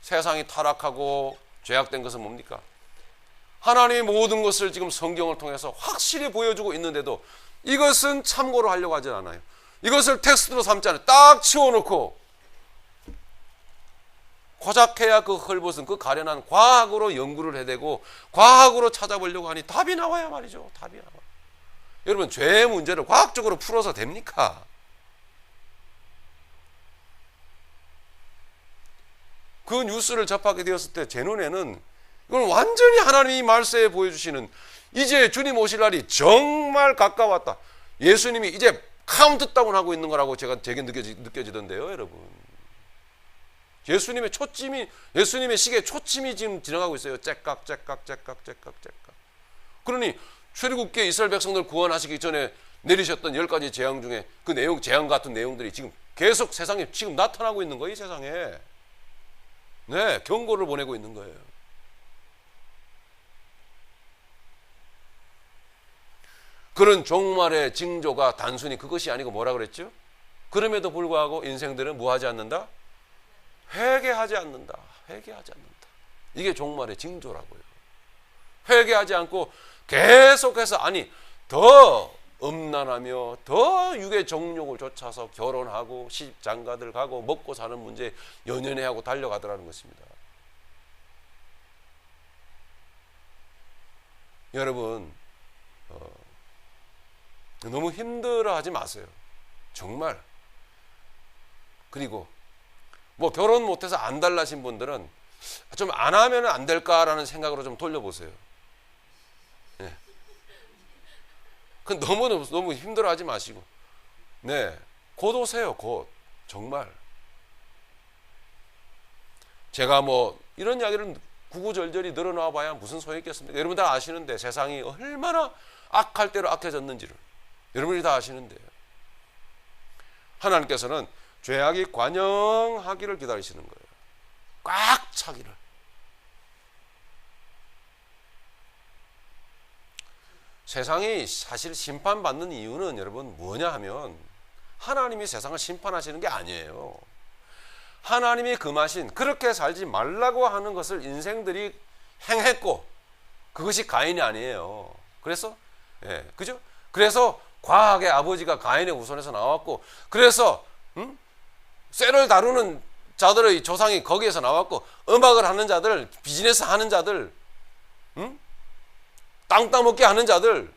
세상이 타락하고 죄악된 것은 뭡니까? 하나님의 모든 것을 지금 성경을 통해서 확실히 보여주고 있는데도 이것은 참고로 하려고 하지 않아요. 이것을 텍스트로 삼지 않아요. 딱 치워놓고 고작해야 그 헐벗은 그 가련한 과학으로 연구를 해대고 과학으로 찾아보려고 하니 답이 나와야 말이죠. 답이 나와. 여러분 죄의 문제를 과학적으로 풀어서 됩니까? 그 뉴스를 접하게 되었을 때 제 눈에는 이건 완전히 하나님이 말세에 보여주시는 이제 주님 오실 날이 정말 가까웠다. 예수님이 이제 카운트다운하고 있는 거라고 제게 느껴지던데요, 여러분. 예수님의 시계에 초침이 지금 지나가고 있어요. 째깍. 그러니 출애굽기에 이스라엘 백성들 구원하시기 전에 내리셨던 10가지 재앙 중에 그 재앙 같은 내용들이 지금 계속 세상에 지금 나타나고 있는 거예요, 이 세상에. 네, 경고를 보내고 있는 거예요. 그런 종말의 징조가 단순히 그것이 아니고 뭐라 그랬죠? 그럼에도 불구하고 인생들은 뭐 하지 않는다? 회개하지 않는다. 이게 종말의 징조라고요. 회개하지 않고 계속해서 더 음란하며 더 육의 정욕을 쫓아서 결혼하고 시집장가들 가고 먹고 사는 문제에 연연해하고 달려가더라는 것입니다. 여러분 너무 힘들어하지 마세요. 정말. 그리고 뭐 결혼 못해서 안 달라신 분들은 좀 안 하면 안 될까라는 생각으로 좀 돌려보세요. 네. 너무 힘들어하지 마시고, 네, 곧 오세요. 곧. 정말. 제가 뭐 이런 이야기를 구구절절히 늘어놔 봐야 무슨 소용이 있겠습니까? 여러분 다 아시는데 세상이 얼마나 악할 대로 악해졌는지를 여러분이 다 아시는데 하나님께서는 죄악이 관영하기를 기다리시는 거예요. 꽉 차기를. 세상이 사실 심판받는 이유는 여러분 뭐냐 하면 하나님이 세상을 심판하시는 게 아니에요. 하나님이 금하신 그렇게 살지 말라고 하는 것을 인생들이 행했고 그것이 가인이 아니에요. 그래서 그죠? 그래서 과학의 아버지가 가인의 후손에서 나왔고 그래서 쇠를 다루는 자들의 조상이 거기에서 나왔고 음악을 하는 자들, 비즈니스 하는 자들, 땅 따먹게 하는 자들,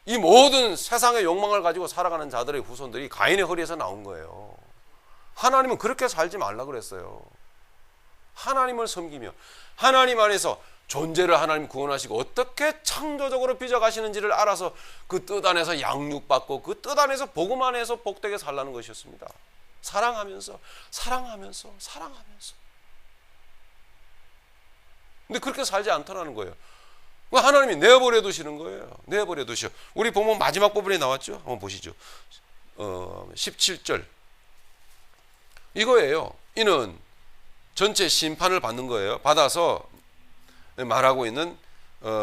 이 모든 세상의 욕망을 가지고 살아가는 자들의 후손들이 가인의 허리에서 나온 거예요. 하나님은 그렇게 살지 말라 그랬어요. 하나님을 섬기며 하나님 안에서 존재를 하나님 구원하시고 어떻게 창조적으로 빚어가시는지를 알아서 그 뜻 안에서 양육받고 그 뜻 안에서 복음 안에서 복되게 살라는 것이었습니다. 사랑하면서 사랑하면서 사랑하면서. 근데 그렇게 살지 않더라는 거예요. 하나님이 내버려 두시는 거예요. 내버려 두셔. 우리 보면 마지막 부분에 나왔죠. 한번 보시죠. 17절 이거예요. 이는 전체 심판을 받는 거예요. 받아서 말하고 있는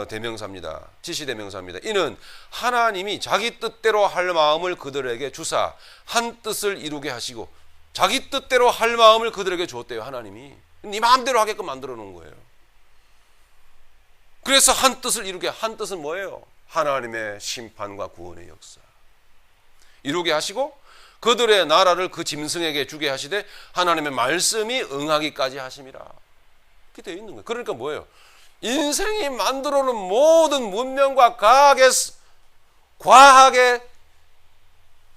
대명사입니다. 지시대명사입니다. 이는 하나님이 자기 뜻대로 할 마음을 그들에게 주사 한 뜻을 이루게 하시고 자기 뜻대로 할 마음을 그들에게 주었대요. 하나님이 네 마음대로 하게끔 만들어 놓은 거예요. 그래서 한 뜻을 이루게, 한 뜻은 뭐예요? 하나님의 심판과 구원의 역사 이루게 하시고 그들의 나라를 그 짐승에게 주게 하시되 하나님의 말씀이 응하기까지 하심이라. 그렇게 되어 있는 거예요. 그러니까 뭐예요? 인생이 만들어 놓은 모든 문명과 과학의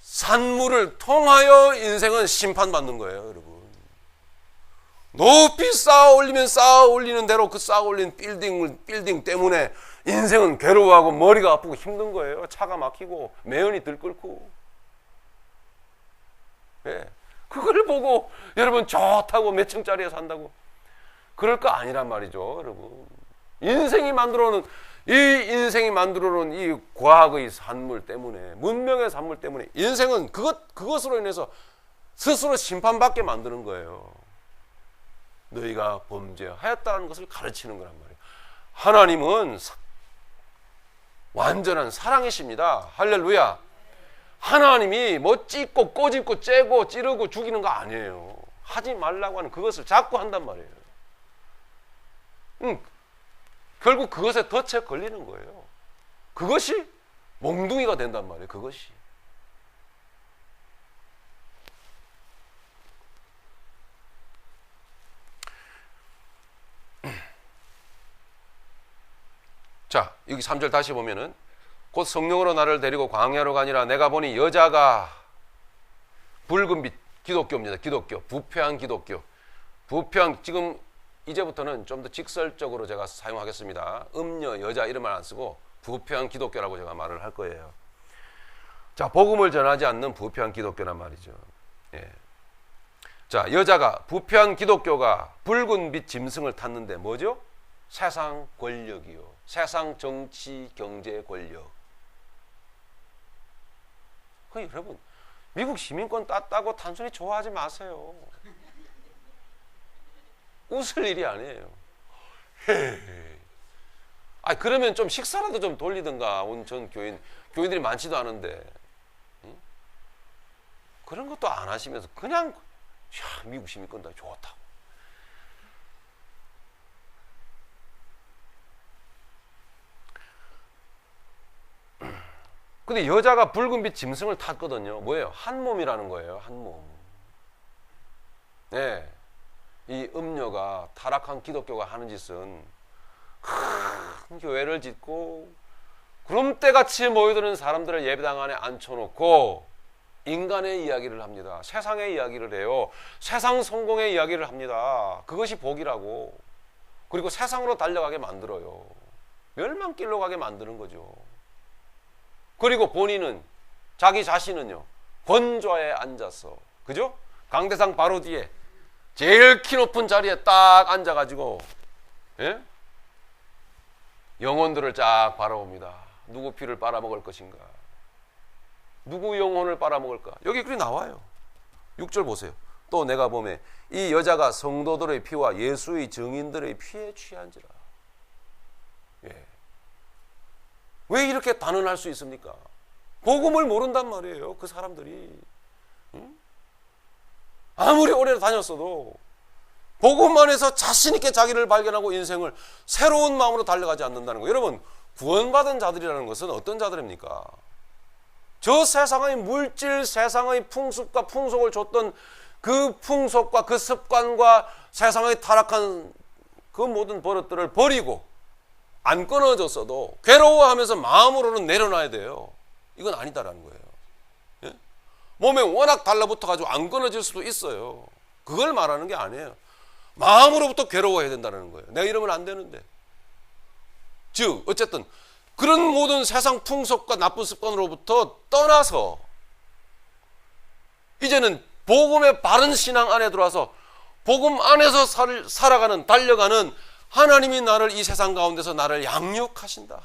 산물을 통하여 인생은 심판받는 거예요, 여러분. 높이 쌓아 올리면 쌓아 올리는 대로 그 쌓아 올린 빌딩 때문에 인생은 괴로워하고 머리가 아프고 힘든 거예요. 차가 막히고 매연이 들끓고. 그걸 보고 여러분 좋다고 몇 층짜리에 산다고 그럴 거 아니란 말이죠, 여러분. 인생이 만들어 놓은 이 과학의 산물 때문에, 문명의 산물 때문에 인생은 그것으로 인해서 스스로 심판받게 만드는 거예요. 너희가 범죄하였다는 것을 가르치는 거란 말이에요. 하나님은 완전한 사랑이십니다. 할렐루야. 하나님이 뭐 찢고 꼬집고 째고 찌르고 죽이는 거 아니에요. 하지 말라고 하는 그것을 자꾸 한단 말이에요. 결국 그것에 덫에 걸리는 거예요. 그것이 몽둥이가 된단 말이에요. 그것이. 자, 여기 3절 다시 보면은 곧 성령으로 나를 데리고 광야로 가니라. 내가 보니 여자가 붉은빛, 기독교입니다. 기독교, 부패한 기독교. 부패한, 지금 이제부터는 좀 더 직설적으로 제가 사용하겠습니다. 음녀, 여자 이런 말 안 쓰고 부패한 기독교라고 제가 말을 할 거예요. 자, 복음을 전하지 않는 부패한 기독교란 말이죠. 예. 자, 여자가, 부패한 기독교가 붉은빛 짐승을 탔는데 뭐죠? 세상 권력이요. 세상 정치, 경제 권력. 여러분, 미국 시민권 땄다고 단순히 좋아하지 마세요. 웃을 일이 아니에요. 그러면 좀 식사라도 좀 돌리든가. 전 교인들이 많지도 않은데. 그런 것도 안 하시면서 그냥 미국 시민권 다 좋다고. 근데 여자가 붉은빛 짐승을 탔거든요. 뭐예요? 한 몸이라는 거예요. 한 몸. 네. 이 음녀가, 타락한 기독교가 하는 짓은 큰 교회를 짓고 구름대같이 모여드는 사람들을 예배당 안에 앉혀놓고 인간의 이야기를 합니다. 세상의 이야기를 해요. 세상 성공의 이야기를 합니다. 그것이 복이라고. 그리고 세상으로 달려가게 만들어요. 멸망길로 가게 만드는 거죠. 그리고 본인은, 자기 자신은요, 권좌에 앉아서, 그죠? 강대상 바로 뒤에 제일 키 높은 자리에 딱 앉아가지고, 예? 영혼들을 쫙 바라봅니다. 누구 피를 빨아먹을 것인가? 누구 영혼을 빨아먹을까? 여기 그리 나와요. 6절 보세요. 또 내가 보매 이 여자가 성도들의 피와 예수의 증인들의 피에 취한지라. 예. 왜 이렇게 단언할 수 있습니까? 복음을 모른단 말이에요. 그 사람들이. 응? 아무리 오래 다녔어도 복음 안에서 자신 있게 자기를 발견하고 인생을 새로운 마음으로 달려가지 않는다는 거예요. 여러분, 구원받은 자들이라는 것은 어떤 자들입니까? 저 세상의 물질, 세상의 풍습과 풍속을 줬던 그 풍속과 그 습관과 세상의 타락한 그 모든 버릇들을 버리고 안 끊어졌어도 괴로워하면서 마음으로는 내려놔야 돼요. 이건 아니다라는 거예요. 예? 몸에 워낙 달라붙어가지고 안 끊어질 수도 있어요. 그걸 말하는 게 아니에요. 마음으로부터 괴로워해야 된다는 거예요. 내가 이러면 안 되는데. 즉 어쨌든 그런 모든 세상 풍속과 나쁜 습관으로부터 떠나서 이제는 복음의 바른 신앙 안에 들어와서 복음 안에서 살아가는, 달려가는, 하나님이 나를 이 세상 가운데서 나를 양육하신다.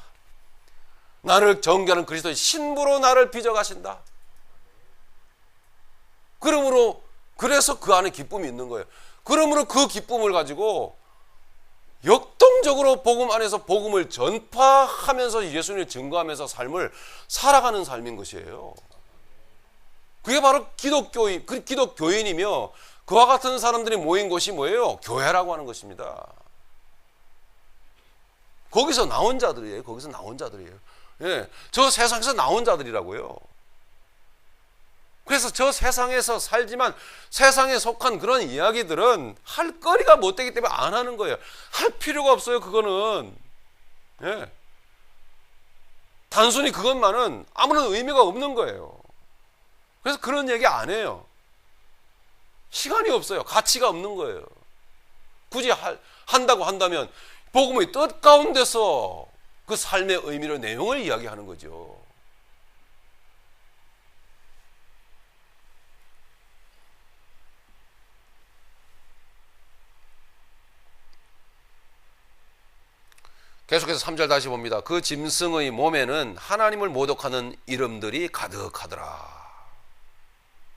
나를 정결한 그리스도의 신부로 나를 빚어가신다. 그러므로 그래서 그 안에 기쁨이 있는 거예요. 그러므로 그 기쁨을 가지고 역동적으로 복음 안에서 복음을 전파하면서 예수님을 증거하면서 삶을 살아가는 삶인 것이에요. 그게 바로 기독교인이며 그와 같은 사람들이 모인 곳이 뭐예요? 교회라고 하는 것입니다. 거기서 나온 자들이에요. 거기서 나온 자들이에요. 예, 저 세상에서 나온 자들이라고요. 그래서 저 세상에서 살지만 세상에 속한 그런 이야기들은 할 거리가 못 되기 때문에 안 하는 거예요. 할 필요가 없어요. 그거는. 예. 단순히 그것만은 아무런 의미가 없는 거예요. 그래서 그런 얘기 안 해요. 시간이 없어요. 가치가 없는 거예요. 굳이 한다고 한다면 복음의 뜻 가운데서 그 삶의 의미를, 내용을 이야기하는 거죠. 계속해서 3절 다시 봅니다. 그 짐승의 몸에는 하나님을 모독하는 이름들이 가득하더라.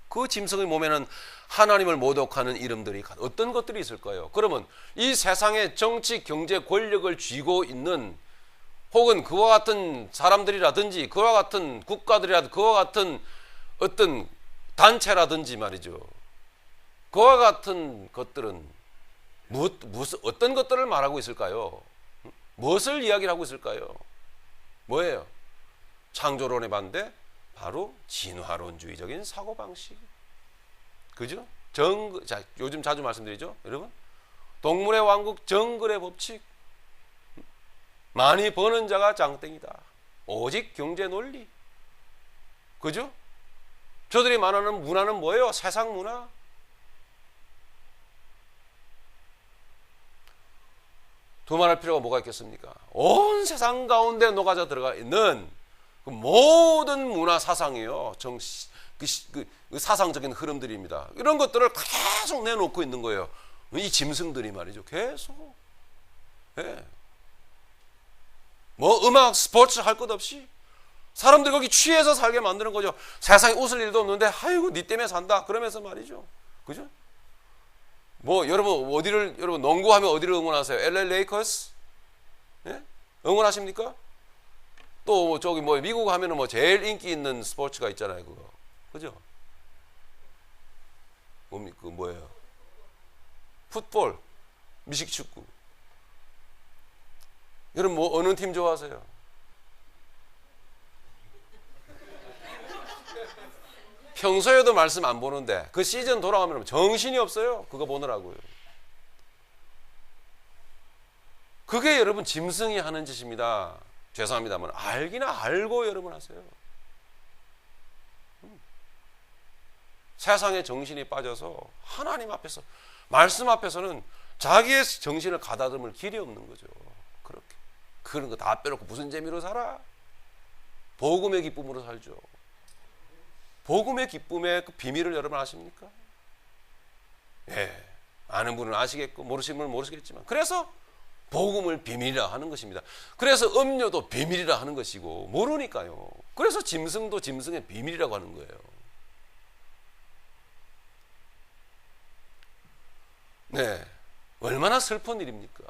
그 짐승의 몸에는 하나님을 모독하는 이름들이 어떤 것들이 있을까요? 그러면 이 세상의 정치, 경제, 권력을 쥐고 있는, 혹은 그와 같은 사람들이라든지 그와 같은 국가들이라든지 그와 같은 어떤 단체라든지 말이죠. 그와 같은 것들은 무슨 어떤 것들을 말하고 있을까요? 무엇을 이야기를 하고 있을까요? 뭐예요? 창조론의 반대? 바로 진화론주의적인 사고방식. 그죠? 자, 요즘 자주 말씀드리죠, 여러분? 동물의 왕국, 정글의 법칙. 많이 버는 자가 장땡이다. 오직 경제 논리. 그죠? 저들이 말하는 문화는 뭐예요? 세상 문화. 두말할 필요가 뭐가 있겠습니까? 온 세상 가운데 녹아져 들어가 있는 그 모든 문화 사상이요. 그 사상적인 흐름들입니다. 이런 것들을 계속 내놓고 있는 거예요. 이 짐승들이 말이죠. 계속. 예. 뭐 음악, 스포츠 할 것 없이 사람들 거기 취해서 살게 만드는 거죠. 세상에 웃을 일도 없는데 아이고 니 때문에 산다 그러면서 말이죠. 그죠? 뭐 여러분 농구하면 어디를 응원하세요? LA 레이커스? 예? 응원하십니까? 또 저기 뭐 미국 하면은 뭐 제일 인기 있는 스포츠가 있잖아요, 그거. 그죠? 그 뭐예요? 풋볼, 미식축구. 여러분 뭐 어느 팀 좋아하세요? 평소에도 말씀 안 보는데 그 시즌 돌아가면 정신이 없어요. 그거 보느라고요. 그게 여러분 짐승이 하는 짓입니다. 죄송합니다만 알기나 알고 여러분 하세요. 세상에 정신이 빠져서 하나님 앞에서, 말씀 앞에서는 자기의 정신을 가다듬을 길이 없는 거죠. 그렇게 그런 거 다 빼놓고 무슨 재미로 살아? 복음의 기쁨으로 살죠. 복음의 기쁨의 그 비밀을 여러분 아십니까? 예, 아는 분은 아시겠고 모르시는 분은 모르시겠지만, 그래서 복음을 비밀이라 하는 것입니다. 그래서 음료도 비밀이라 하는 것이고, 모르니까요. 그래서 짐승도 짐승의 비밀이라고 하는 거예요. 네, 얼마나 슬픈 일입니까?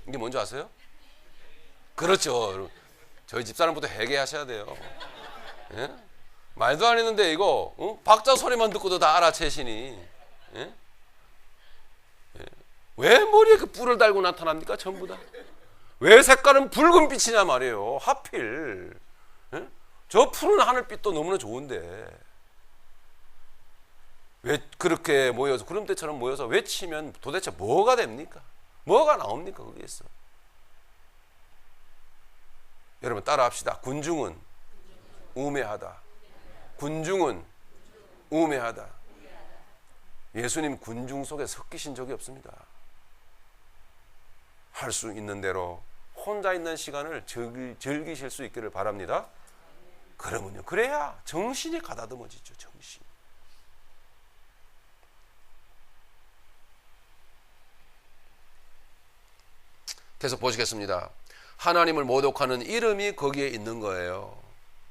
이게 뭔지 아세요? 그렇죠. 저희 집사람부터 회개하셔야 돼요. 예? 말도 안 했는데 이거 박자 소리만 듣고도 다 알아채시니, 예? 예. 왜 머리에 그 뿔을 달고 나타납니까? 전부 다. 왜 색깔은 붉은 빛이냐 말이에요. 하필. 예? 저 푸른 하늘빛도 너무나 좋은데 왜 그렇게 모여서 구름대처럼 모여서 외치면 도대체 뭐가 됩니까? 뭐가 나옵니까? 거기에서. 여러분 따라 합시다. 군중은 우매하다. 군중은 우매하다. 예수님 군중 속에 섞이신 적이 없습니다. 할 수 있는 대로 혼자 있는 시간을 즐기실 수 있기를 바랍니다. 그러면요, 그래야 정신이 가다듬어지죠. 정신. 계속 보시겠습니다. 하나님을 모독하는 이름이 거기에 있는 거예요.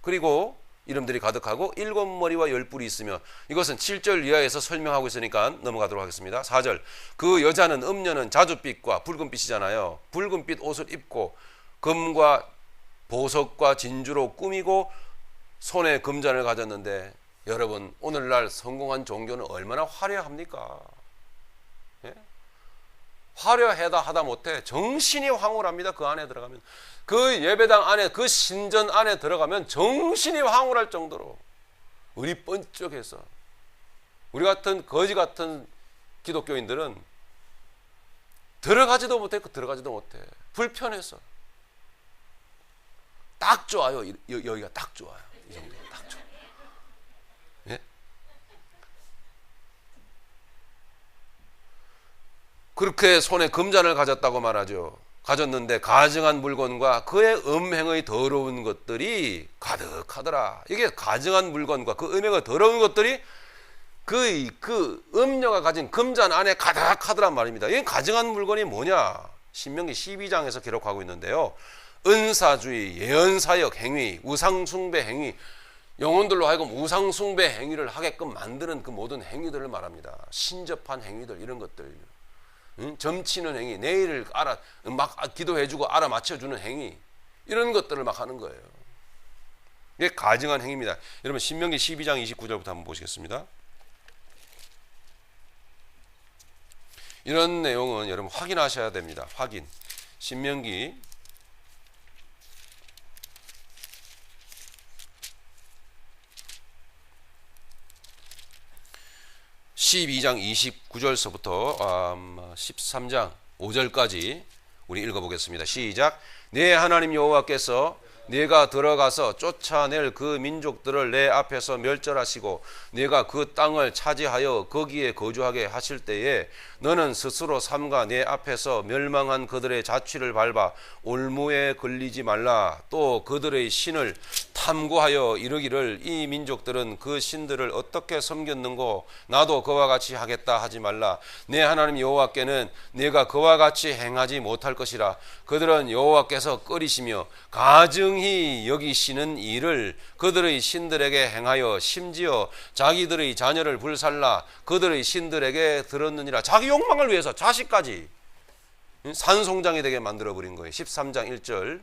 그리고 이름들이 가득하고 7머리와 10뿔이 있으며, 이것은 7절 이하에서 설명하고 있으니까 넘어가도록 하겠습니다. 4절, 그 여자는 음녀는 자줏빛과 붉은빛이잖아요. 붉은빛 옷을 입고 금과 보석과 진주로 꾸미고 손에 금잔을 가졌는데, 여러분 오늘날 성공한 종교는 얼마나 화려합니까? 예? 화려하다 하다 못해 정신이 황홀합니다. 그 안에 들어가면, 그 예배당 안에, 그 신전 안에 들어가면 정신이 황홀할 정도로 우리 번쩍해서, 우리 같은 거지 같은 기독교인들은 들어가지도 못해. 불편해서. 딱 좋아요. 여기가 딱 좋아요. 이 정도 딱 좋아요. 예? 그렇게 손에 금잔을 가졌다고 말하죠. 가졌는데 가증한 물건과 그의 음행의 더러운 것들이 가득하더라. 이게 가증한 물건과 그 음행의 더러운 것들이 그 음녀가 가진 금잔 안에 가득하더란 말입니다. 이 가증한 물건이 뭐냐? 신명기 12장에서 기록하고 있는데요. 은사주의, 예언사역 행위, 우상숭배 행위, 영혼들로 하여금 우상숭배 행위를 하게끔 만드는 그 모든 행위들을 말합니다. 신접한 행위들, 이런 것들. 점치는 행위, 내일을 막 기도해주고 알아맞혀주는 행위, 이런 것들을 막 하는 거예요. 이게 가증한 행위입니다. 여러분 신명기 12장 29절부터 한번 보시겠습니다. 이런 내용은 여러분 확인하셔야 됩니다. 확인. 신명기 12장 29절서부터 13장 5절까지 우리 읽어보겠습니다. 시작. 내 하나님 여호와께서 네가 들어가서 쫓아낼 그 민족들을 내 앞에서 멸절하시고 네가 그 땅을 차지하여 거기에 거주하게 하실 때에 너는 스스로 삼가 내 앞에서 멸망한 그들의 자취를 밟아 올무에 걸리지 말라. 또 그들의 신을 탐구하여 이르기를 이 민족들은 그 신들을 어떻게 섬겼는고 나도 그와 같이 하겠다 하지 말라. 내 하나님 여호와께는 네가 그와 같이 행하지 못할 것이라. 그들은 여호와께서 꺼리시며 가증히 여기시는 일을 그들의 신들에게 행하여 심지어 자기들의 자녀를 불살라 그들의 신들에게 들었느니라. 자기 욕망을 위해서 자식까지 산송장이 되게 만들어버린 거예요. 13장 1절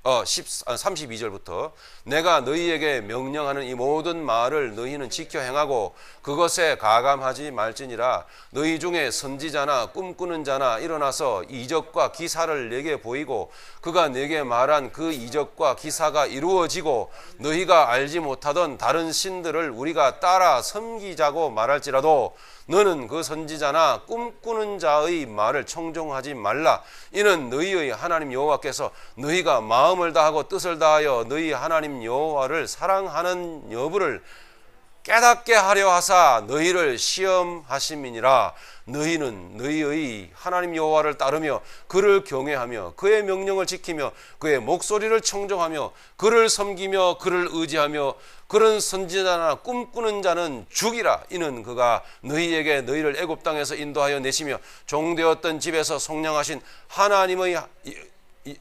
32절부터 내가 너희에게 명령하는 이 모든 말을 너희는 지켜 행하고 그것에 가감하지 말지니라. 너희 중에 선지자나 꿈꾸는 자나 일어나서 이적과 기사를 내게 보이고 그가 내게 말한 그 이적과 기사가 이루어지고 너희가 알지 못하던 다른 신들을 우리가 따라 섬기자고 말할지라도 너는 그 선지자나 꿈꾸는 자의 말을 청종하지 말라. 이는 너희의 하나님 여호와께서 너희가 마음을 다하고 뜻을 다하여 너희 하나님 여호와를 사랑하는 여부를 깨닫게 하려 하사 너희를 시험하심이니라. 너희는 너희의 하나님 여호와를 따르며 그를 경외하며 그의 명령을 지키며 그의 목소리를 청종하며 그를 섬기며 그를 의지하며 그런 선지자나 꿈꾸는 자는 죽이라. 이는 그가 너희에게 너희를 애굽 땅에서 인도하여 내시며 종되었던 집에서 속량하신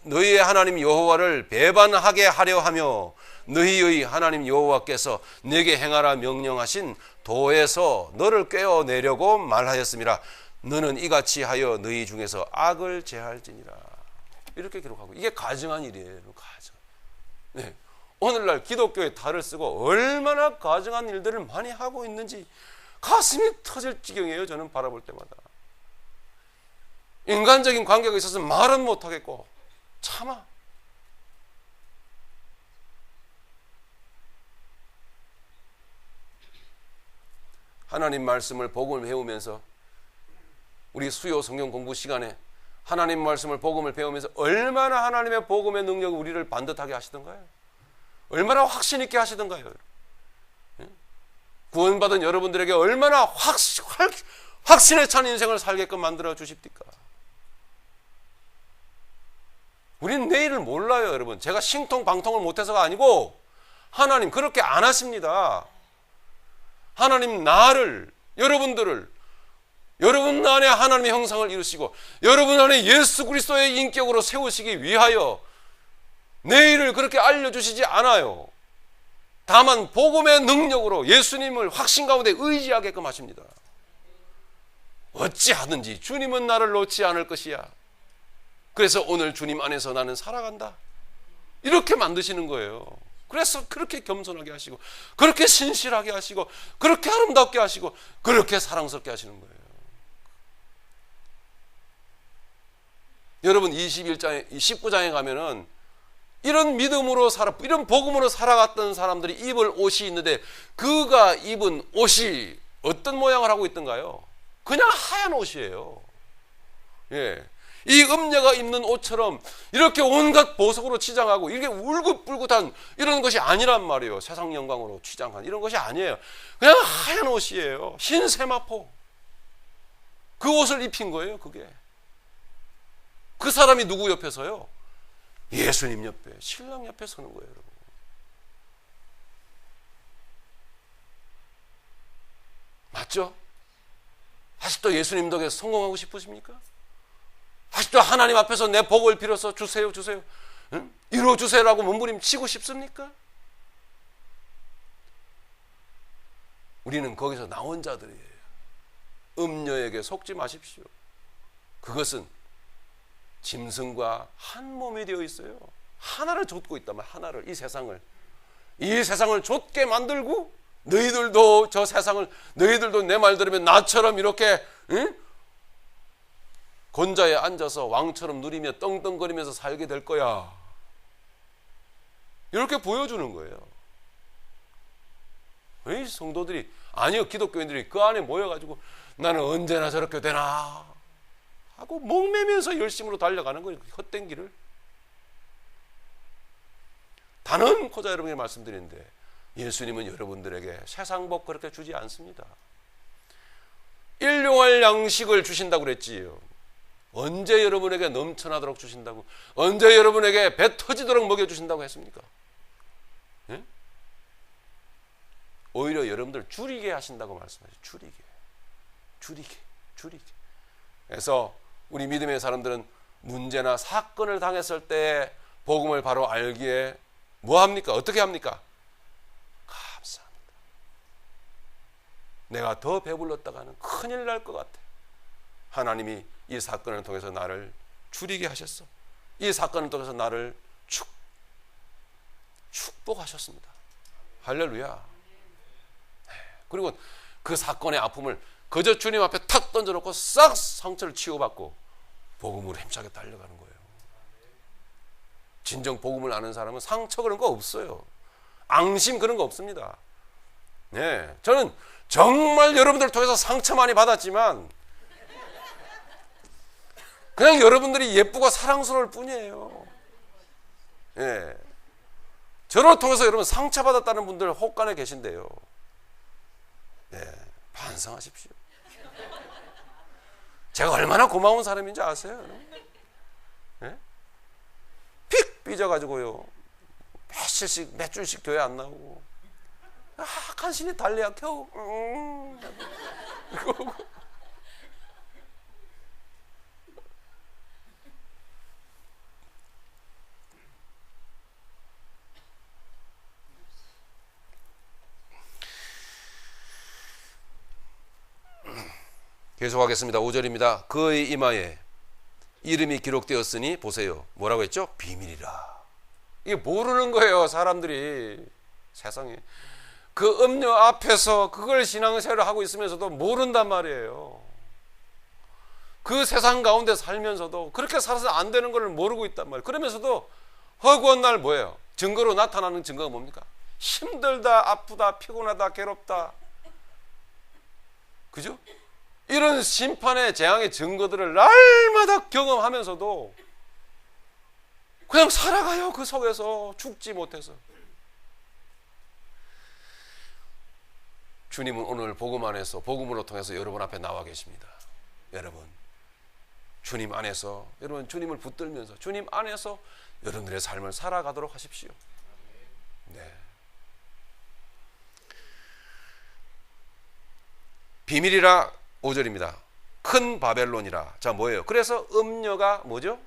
너희의 하나님 여호와를 배반하게 하려 하며 너희의 하나님 여호와께서 내게 행하라 명령하신 도에서 너를 꿰어내려고 말하였음이라. 너는 이같이 하여 너희 중에서 악을 제할지니라. 이렇게 기록하고, 이게 가증한 일이에요. 가증. 네. 오늘날 기독교의 탈을 쓰고 얼마나 가증한 일들을 많이 하고 있는지 가슴이 터질 지경이에요. 저는 바라볼 때마다. 인간적인 관계가 있어서 말은 못하겠고 참아. 하나님 말씀을 복음을 배우면서, 우리 수요 성경 공부 시간에 하나님 말씀을 복음을 배우면서 얼마나 하나님의 복음의 능력이 우리를 반듯하게 하시던가요? 얼마나 확신 있게 하시던가요? 구원받은 여러분들에게 얼마나 확신에 찬 인생을 살게끔 만들어 주십니까? 우리는 내일을 몰라요, 여러분. 제가 신통방통을 못해서가 아니고 하나님 그렇게 안 하십니다. 하나님 나를, 여러분들을, 여러분 안에 하나님의 형상을 이루시고 여러분 안에 예수 그리스도의 인격으로 세우시기 위하여 내일을 그렇게 알려주시지 않아요. 다만 복음의 능력으로 예수님을 확신 가운데 의지하게끔 하십니다. 어찌하든지 주님은 나를 놓지 않을 것이야. 그래서 오늘 주님 안에서 나는 살아간다. 이렇게 만드시는 거예요. 그래서 그렇게 겸손하게 하시고 그렇게 신실하게 하시고 그렇게 아름답게 하시고 그렇게 사랑스럽게 하시는 거예요. 여러분 19장에 가면은 이런 믿음으로 이런 복음으로 살아갔던 사람들이 입을 옷이 있는데 그가 입은 옷이 어떤 모양을 하고 있던가요? 그냥 하얀 옷이에요. 예. 이 음녀가 입는 옷처럼 이렇게 온갖 보석으로 치장하고 이렇게 울긋불긋한 이런 것이 아니란 말이에요. 세상 영광으로 치장한 이런 것이 아니에요. 그냥 하얀 옷이에요. 흰 세마포. 그 옷을 입힌 거예요. 그게. 그 사람이 누구 옆에 서요? 예수님 옆에, 신랑 옆에 서는 거예요, 여러분. 맞죠? 아직도 예수님 덕에 성공하고 싶으십니까? 아직도 하나님 앞에서 내 복을 빌어서 주세요, 주세요. 응? 이루어주세요라고 몸부림치고 싶습니까? 우리는 거기서 나온 자들이에요. 음녀에게 속지 마십시오. 그것은 짐승과 한 몸이 되어 있어요. 하나를 좇고 있다면 하나를, 이 세상을 좇게 만들고 너희들도 저 세상을, 너희들도 내 말 들으면 나처럼 이렇게 곤자에 앉아서 왕처럼 누리며 떵떵거리면서 살게 될 거야. 이렇게 보여주는 거예요. 이 성도들이, 아니요, 기독교인들이 그 안에 모여가지고 나는 언제나 저렇게 되나 하고 목매면서 열심으로 달려가는 거예요. 헛된 길을. 단언코자 여러분에게 말씀드리는데 예수님은 여러분들에게 세상 복 그렇게 주지 않습니다. 일용할 양식을 주신다고 그랬지요. 언제 여러분에게 넘쳐나도록 주신다고, 언제 여러분에게 배 터지도록 먹여주신다고 했습니까? 예? 오히려 여러분들 줄이게 하신다고 말씀하셨죠. 줄이게. 그래서 우리 믿음의 사람들은 문제나 사건을 당했을 때 복음을 바로 알기에 뭐합니까? 어떻게 합니까? 감사합니다. 내가 더 배불렀다가는 큰일 날 것 같아. 하나님이 이 사건을 통해서 나를 줄이게 하셨어. 이 사건을 통해서 나를 축복하셨습니다. 할렐루야. 그리고 그 사건의 아픔을 그저 주님 앞에 탁 던져놓고 싹 상처를 치유받고 복음으로 힘차게 달려가는 거예요. 진정 복음을 아는 사람은 상처 그런 거 없어요. 앙심 그런 거 없습니다. 네, 저는 정말 여러분들을 통해서 상처 많이 받았지만 그냥 여러분들이 예쁘고 사랑스러울 뿐이에요. 예. 저를 통해서 여러분 상처받았다는 분들 혹간에 계신데요. 반성하십시오. 제가 얼마나 고마운 사람인지 아세요? 예? 픽 삐져가지고요. 몇 줄씩 교회 안 나오고. 간신히 달래야 겨우. 계속하겠습니다. 5절입니다. 그의 이마에 이름이 기록되었으니 보세요. 뭐라고 했죠? 비밀이라. 이게 모르는 거예요. 사람들이. 세상에. 그 음료 앞에서 그걸 신앙생활을 하고 있으면서도 모른단 말이에요. 그 세상 가운데 살면서도 그렇게 살아서 안 되는 걸 모르고 있단 말이에요. 그러면서도 허구한 날 뭐예요? 증거로 나타나는 증거가 뭡니까? 힘들다, 아프다, 피곤하다, 괴롭다. 그죠? 이런 심판의 재앙의 증거들을 날마다 경험하면서도 그냥 살아가요. 그 속에서 죽지 못해서. 주님은 오늘 복음 안에서 복음으로 통해서 여러분 앞에 나와 계십니다. 여러분 주님 안에서 여러분 주님을 붙들면서 주님 안에서 여러분들의 삶을 살아가도록 하십시오. 네. 비밀이라 5절입니다. 큰 바벨론이라. 자, 뭐예요? 그래서 음녀가 뭐죠?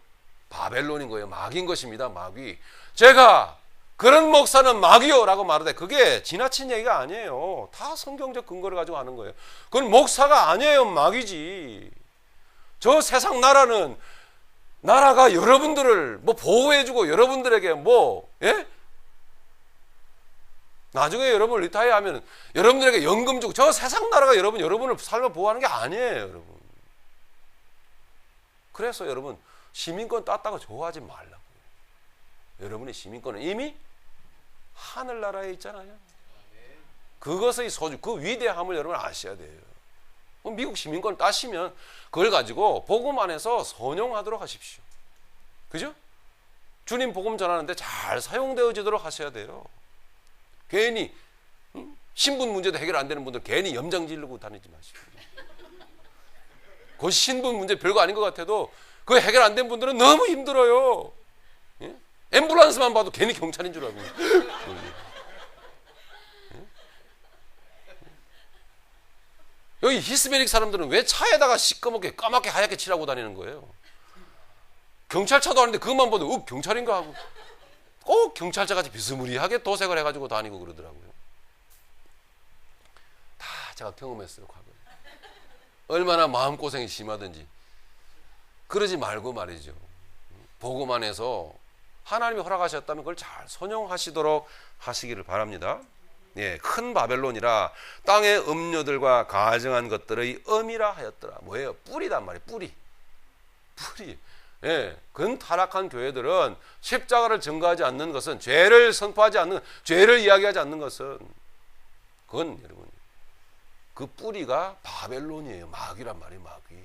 바벨론인 거예요. 마귀인 것입니다. 마귀. 제가 그런 목사는 마귀요 라고 말하되 그게 지나친 얘기가 아니에요. 다 성경적 근거를 가지고 하는 거예요. 그건 목사가 아니에요. 마귀지. 저 세상 나라가 여러분들을 뭐 보호해주고 여러분들에게 예? 나중에 여러분 리타이어 하면 여러분들에게 연금 주고 저 세상 나라가 여러분을 삶을 보호하는 게 아니에요, 여러분. 그래서 여러분 시민권 땄다고 좋아하지 말라고. 여러분의 시민권은 이미 하늘나라에 있잖아요. 그것의 소중, 그 위대함을 여러분 아셔야 돼요. 미국 시민권을 따시면 그걸 가지고 복음 안에서 선용하도록 하십시오. 그죠? 주님 복음 전하는데 잘 사용되어지도록 하셔야 돼요. 괜히 신분 문제도 해결 안 되는 분들 괜히 염장 지르고 다니지 마시고. 그 신분 문제 별거 아닌 것 같아도 그 해결 안 된 분들은 너무 힘들어요. 예? 앰뷸런스만 봐도 괜히 경찰인 줄 알고. 여기 히스패닉 사람들은 왜 차에다가 시꺼멓게 까맣게 하얗게 칠하고 다니는 거예요? 경찰차도 아닌데 그것만 봐도 경찰인가 하고 꼭 경찰차같이 비스무리하게 도색을 해가지고 다니고 그러더라고요. 다 제가 경험했어요, 과거에. 얼마나 마음고생이 심하든지. 그러지 말고 말이죠. 복음 안에서 하나님이 허락하셨다면 그걸 잘 선용하시도록 하시기를 바랍니다. 예, 큰 바벨론이라 땅의 음료들과 가증한 것들의 음이라 하였더라. 뭐예요? 뿌리단 말이에요. 뿌리. 예, 근 타락한 교회들은 십자가를 증거하지 않는 것은 죄를 선포하지 않는, 죄를 이야기하지 않는 것은 그건 여러분 그 뿌리가 바벨론이에요. 마귀란 말이에요. 마귀.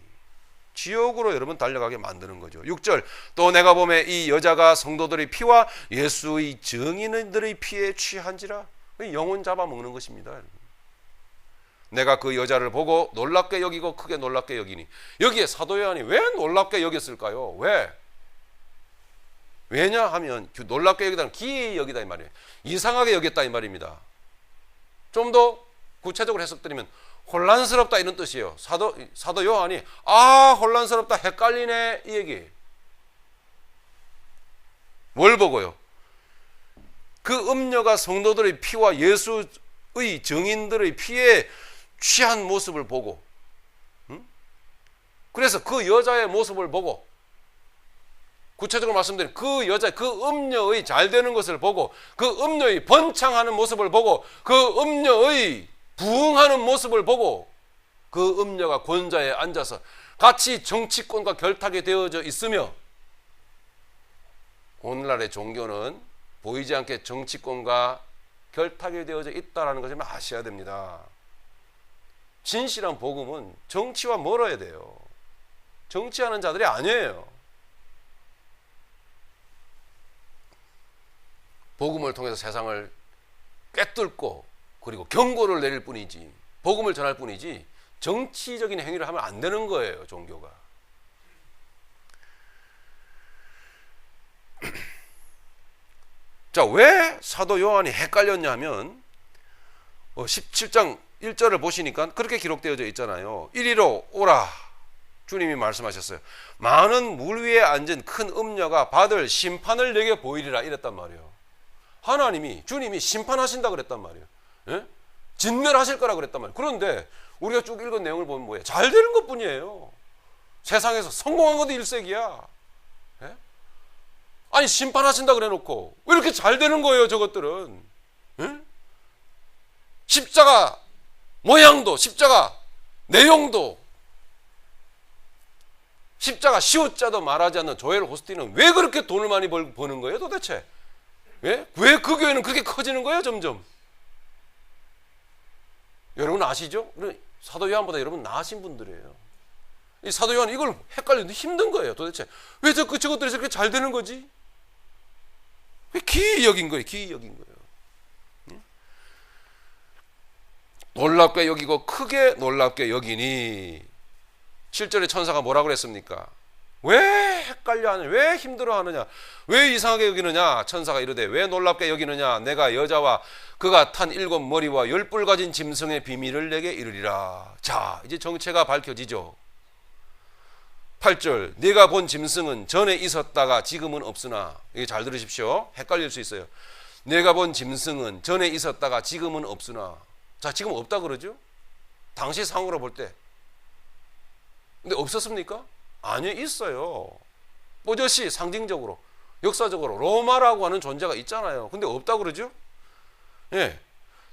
지옥으로 여러분 달려가게 만드는 거죠. 6절 또 내가 보매 이 여자가 성도들의 피와 예수의 증인들의 피에 취한지라. 영혼 잡아먹는 것입니다. 내가 그 여자를 보고 놀랍게 여기고 크게 놀랍게 여기니. 여기에 사도 요한이 왜 놀랍게 여겼을까요? 왜냐 하면 놀랍게 여기다는 기이히 여기다 이 말이에요. 이상하게 여겼다 이 말입니다. 좀 더 구체적으로 해석드리면 혼란스럽다 이런 뜻이에요. 사도 요한이 혼란스럽다 헷갈리네 이 얘기. 뭘 보고요? 그 음녀가 성도들의 피와 예수의 증인들의 피에 취한 모습을 보고, 그래서 그 여자의 모습을 보고, 구체적으로 말씀드리면 그 여자, 그 음녀의 잘 되는 것을 보고, 그 음녀의 번창하는 모습을 보고, 그 음녀의 부흥하는 모습을 보고, 그 음녀가 권좌에 앉아서 같이 정치권과 결탁이 되어져 있으며, 오늘날의 종교는 보이지 않게 정치권과 결탁이 되어져 있다는 것을 아셔야 됩니다. 진실한 복음은 정치와 멀어야 돼요. 정치하는 자들이 아니에요. 복음을 통해서 세상을 꿰뚫고 그리고 경고를 내릴 뿐이지 복음을 전할 뿐이지 정치적인 행위를 하면 안 되는 거예요, 종교가. 자, 왜 사도 요한이 헷갈렸냐 하면 17장 1절을 보시니까 그렇게 기록되어져 있잖아요. 이리로 오라. 주님이 말씀하셨어요. 많은 물 위에 앉은 큰 음녀가 받을 심판을 내게 보이리라 이랬단 말이에요. 하나님이, 주님이 심판하신다 그랬단 말이에요. 예? 진멸하실 거라 그랬단 말이에요. 그런데 우리가 쭉 읽은 내용을 보면 뭐예요? 잘 되는 것 뿐이에요. 세상에서 성공한 것도 일색이야. 예? 아니 심판하신다 그래 놓고 왜 이렇게 잘 되는 거예요, 저것들은? 예? 십자가 모양도, 십자가 내용도, 십자가 시옷자도 말하지 않는 조엘 호스티는 왜 그렇게 돈을 많이 버는 거예요, 도대체? 왜 그 교회는 그렇게 커지는 거예요, 점점? 여러분 아시죠? 사도 요한보다 여러분 나으신 분들이에요. 이 사도 요한은 이걸 헷갈리는데 힘든 거예요, 도대체. 왜 저것들이 저렇게 잘 되는 거지? 왜 기이 여긴 거예요, 기이 여긴 거예요. 놀랍게 여기고 크게 놀랍게 여기니. 7절에 천사가 뭐라고 그랬습니까? 왜 헷갈려 하느냐? 왜 힘들어 하느냐? 왜 이상하게 여기느냐? 천사가 이르되 왜 놀랍게 여기느냐? 내가 여자와 그가 탄 7 머리와 10뿔 가진 짐승의 비밀을 내게 이르리라. 자, 이제 정체가 밝혀지죠. 8절 네가 본 짐승은 전에 있었다가 지금은 없으나. 이게 잘 들으십시오. 헷갈릴 수 있어요. 네가 본 짐승은 전에 있었다가 지금은 없으나. 자, 지금 없다 그러죠? 당시 상으로 볼 때. 근데 없었습니까? 아니요, 있어요. 뽀젓이 상징적으로, 역사적으로 로마라고 하는 존재가 있잖아요. 근데 없다 그러죠? 예.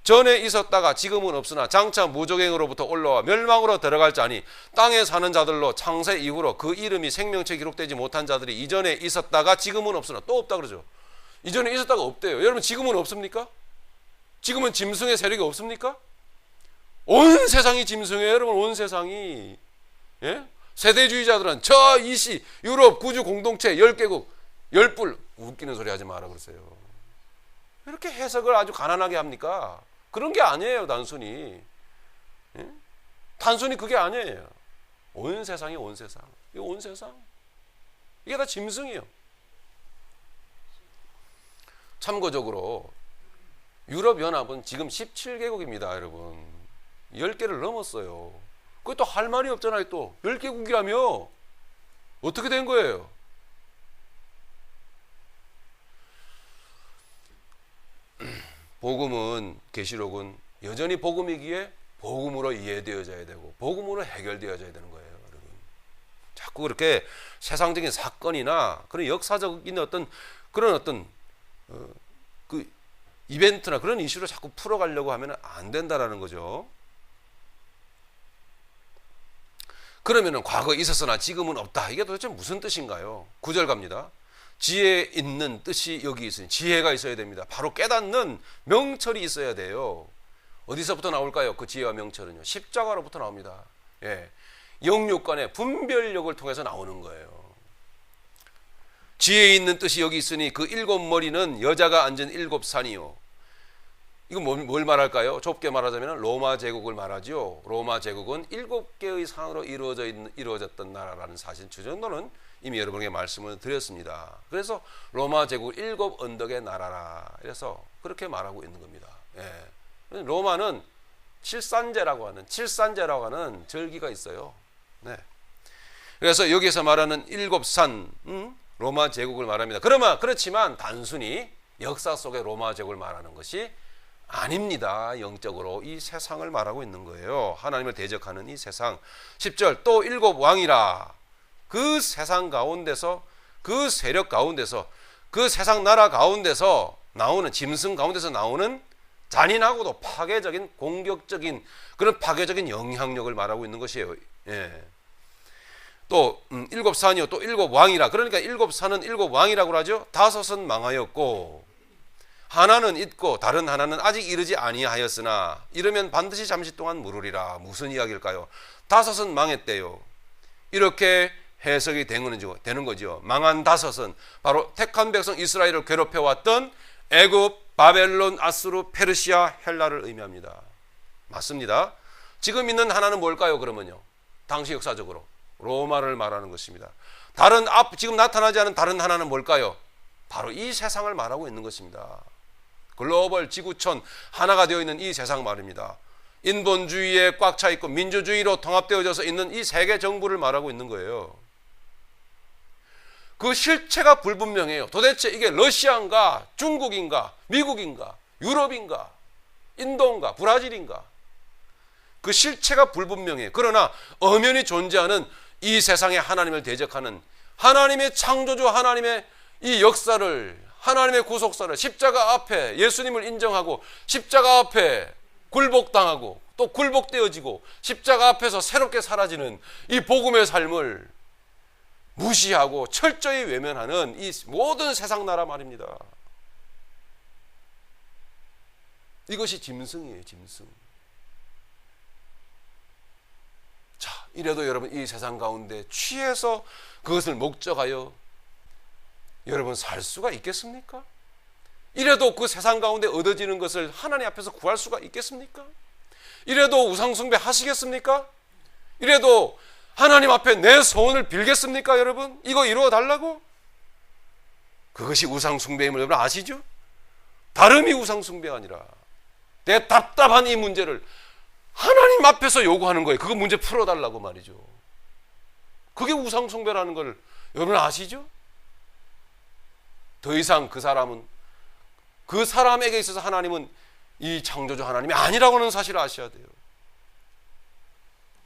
전에 있었다가 지금은 없으나 장차 무적행으로부터 올라와 멸망으로 들어갈 자니 땅에 사는 자들로 창세 이후로 그 이름이 생명책에 기록되지 못한 자들이 이전에 있었다가 지금은 없으나. 또 없다 그러죠. 이전에 있었다가 없대요. 여러분 지금은 없습니까? 지금은 짐승의 세력이 없습니까? 온 세상이 짐승이에요, 여러분. 온 세상이. 예? 세대주의자들은 저 이시 유럽 구주 공동체 10개국 10뿔. 웃기는 소리 하지 마라 그러세요. 이렇게 해석을 아주 가난하게 합니까? 그런 게 아니에요, 단순히. 예? 단순히 그게 아니에요. 온 세상이 온 세상. 이거 온 세상. 이게 다 짐승이에요. 참고적으로 유럽연합은 지금 17개국입니다, 여러분. 10개를 넘었어요. 그것도 할 말이 없잖아요, 또. 10개국이라며. 어떻게 된 거예요? 복음은, 계시록은 여전히 복음이기에 복음으로 이해되어져야 되고 복음으로 해결되어져야 되는 거예요, 여러분. 자꾸 그렇게 세상적인 사건이나 그런 역사적인 그런 그 이벤트나 그런 이슈를 자꾸 풀어가려고 하면 안 된다라는 거죠. 그러면은 과거에 있었으나 지금은 없다. 이게 도대체 무슨 뜻인가요? 9절 갑니다. 지혜 있는 뜻이 여기 있으니 지혜가 있어야 됩니다. 바로 깨닫는 명철이 있어야 돼요. 어디서부터 나올까요? 그 지혜와 명철은요. 십자가로부터 나옵니다. 예. 영육 간의 분별력을 통해서 나오는 거예요. 지혜 있는 뜻이 여기 있으니 그 7 머리는 여자가 앉은 7 산이요. 이건 뭘 말할까요? 좁게 말하자면 로마 제국을 말하죠. 로마 제국은 7개의 산으로 이루어졌던 나라라는 사실, 그 정도는 이미 여러분에게 말씀을 드렸습니다. 그래서 로마 제국 7 언덕의 나라라. 그래서 그렇게 말하고 있는 겁니다. 예. 로마는 칠산제라고 하는 절기가 있어요. 네. 그래서 여기서 말하는 7 산, 로마 제국을 말합니다. 그렇지만 단순히 역사 속의 로마 제국을 말하는 것이 아닙니다. 영적으로 이 세상을 말하고 있는 거예요. 하나님을 대적하는 이 세상. 10절 또 7 왕이라. 그 세상 가운데서, 그 세력 가운데서, 그 세상 나라 가운데서 나오는, 짐승 가운데서 나오는 잔인하고도 파괴적인, 공격적인 그런 파괴적인 영향력을 말하고 있는 것이에요. 예. 또 7 산이요 또 7 왕이라. 그러니까 7 산은 7 왕이라고 하죠. 5은 망하였고 하나는 있고 다른 하나는 아직 이르지 아니하였으나 이르면 반드시 잠시 동안 무르리라. 무슨 이야기일까요? 5은 망했대요. 이렇게 해석이 되는 거죠. 망한 5은 바로 택한 백성 이스라엘을 괴롭혀왔던 애굽, 바벨론, 아수르, 페르시아, 헬라를 의미합니다. 맞습니다. 지금 있는 하나는 뭘까요? 그러면요, 당시 역사적으로 로마를 말하는 것입니다. 지금 나타나지 않은 다른 하나는 뭘까요? 바로 이 세상을 말하고 있는 것입니다. 글로벌 지구촌 하나가 되어 있는 이 세상 말입니다. 인본주의에 꽉 차 있고 민주주의로 통합되어져서 있는 이 세계 정부를 말하고 있는 거예요. 그 실체가 불분명해요. 도대체 이게 러시아인가, 중국인가, 미국인가, 유럽인가, 인도인가, 브라질인가, 그 실체가 불분명해요. 그러나 엄연히 존재하는 이 세상에 하나님을 대적하는, 하나님의 창조주 하나님의 이 역사를, 하나님의 구속사를, 십자가 앞에 예수님을 인정하고 십자가 앞에 굴복당하고 또 굴복되어지고 십자가 앞에서 새롭게 사라지는 이 복음의 삶을 무시하고 철저히 외면하는 이 모든 세상 나라 말입니다. 이것이 짐승이에요, 짐승. 자, 이래도 여러분 이 세상 가운데 취해서 그것을 목적하여 여러분 살 수가 있겠습니까? 이래도 그 세상 가운데 얻어지는 것을 하나님 앞에서 구할 수가 있겠습니까? 이래도 우상숭배 하시겠습니까? 이래도 하나님 앞에 내 소원을 빌겠습니까, 여러분? 이거 이루어 달라고? 그것이 우상숭배임을 여러분 아시죠? 다름이 우상숭배가 아니라 내 답답한 이 문제를 하나님 앞에서 요구하는 거예요. 그거 문제 풀어달라고 말이죠. 그게 우상숭배라는 걸 여러분 아시죠? 더 이상 그 사람에게 있어서 하나님은 이 창조주 하나님이 아니라고 하는 사실을 아셔야 돼요.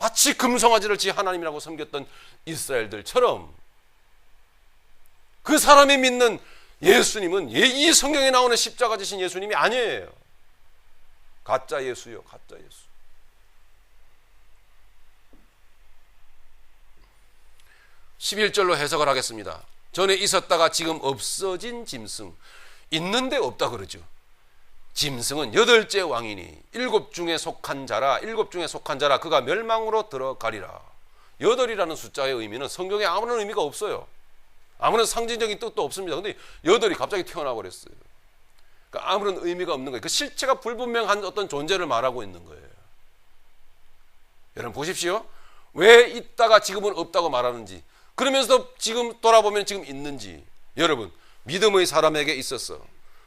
마치 금송아지를 지 하나님이라고 섬겼던 이스라엘들처럼 그 사람이 믿는 예수님은 이 성경에 나오는 십자가 지신 예수님이 아니에요. 가짜 예수요, 가짜 예수. (11절로) 해석을 하겠습니다. 전에 있었다가 지금 없어진 짐승, 있는데 없다 그러죠. 짐승은 8째 왕이니 7 중에 속한 자라, 그가 멸망으로 들어가리라. 8이라는 숫자의 의미는 성경에 아무런 의미가 없어요. 아무런 상징적인 뜻도 없습니다. 근데 8이 갑자기 튀어나와 버렸어요. 그러니까 아무런 의미가 없는 거예요. 그 실체가 불분명한 어떤 존재를 말하고 있는 거예요. 여러분 보십시오. 왜 있다가 지금은 없다고 말하는지, 그러면서도 지금 돌아보면 지금 있는지. 여러분, 믿음의 사람에게 있어서,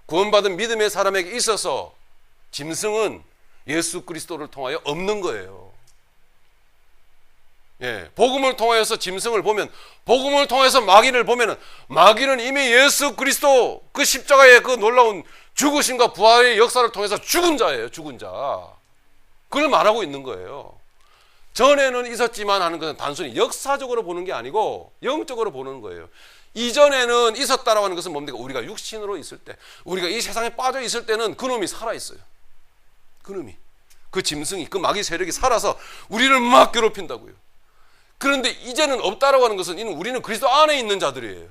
구원받은 믿음의 사람에게 있어서 짐승은 예수 그리스도를 통하여 없는 거예요. 예, 복음을 통하여서 짐승을 보면, 복음을 통해서 마귀를 보면, 마귀는 이미 예수 그리스도 그 십자가의 그 놀라운 죽으심과 부활의 역사를 통해서 죽은 자예요. 죽은 자. 그걸 말하고 있는 거예요. 전에는 있었지만 하는 것은 단순히 역사적으로 보는 게 아니고 영적으로 보는 거예요. 이전에는 있었다라고 하는 것은 뭡니까? 우리가 육신으로 있을 때, 우리가 이 세상에 빠져 있을 때는 그놈이 살아있어요. 그놈이, 그 짐승이, 그 마귀 세력이 살아서 우리를 막 괴롭힌다고요. 그런데 이제는 없다라고 하는 것은 우리는 그리스도 안에 있는 자들이에요.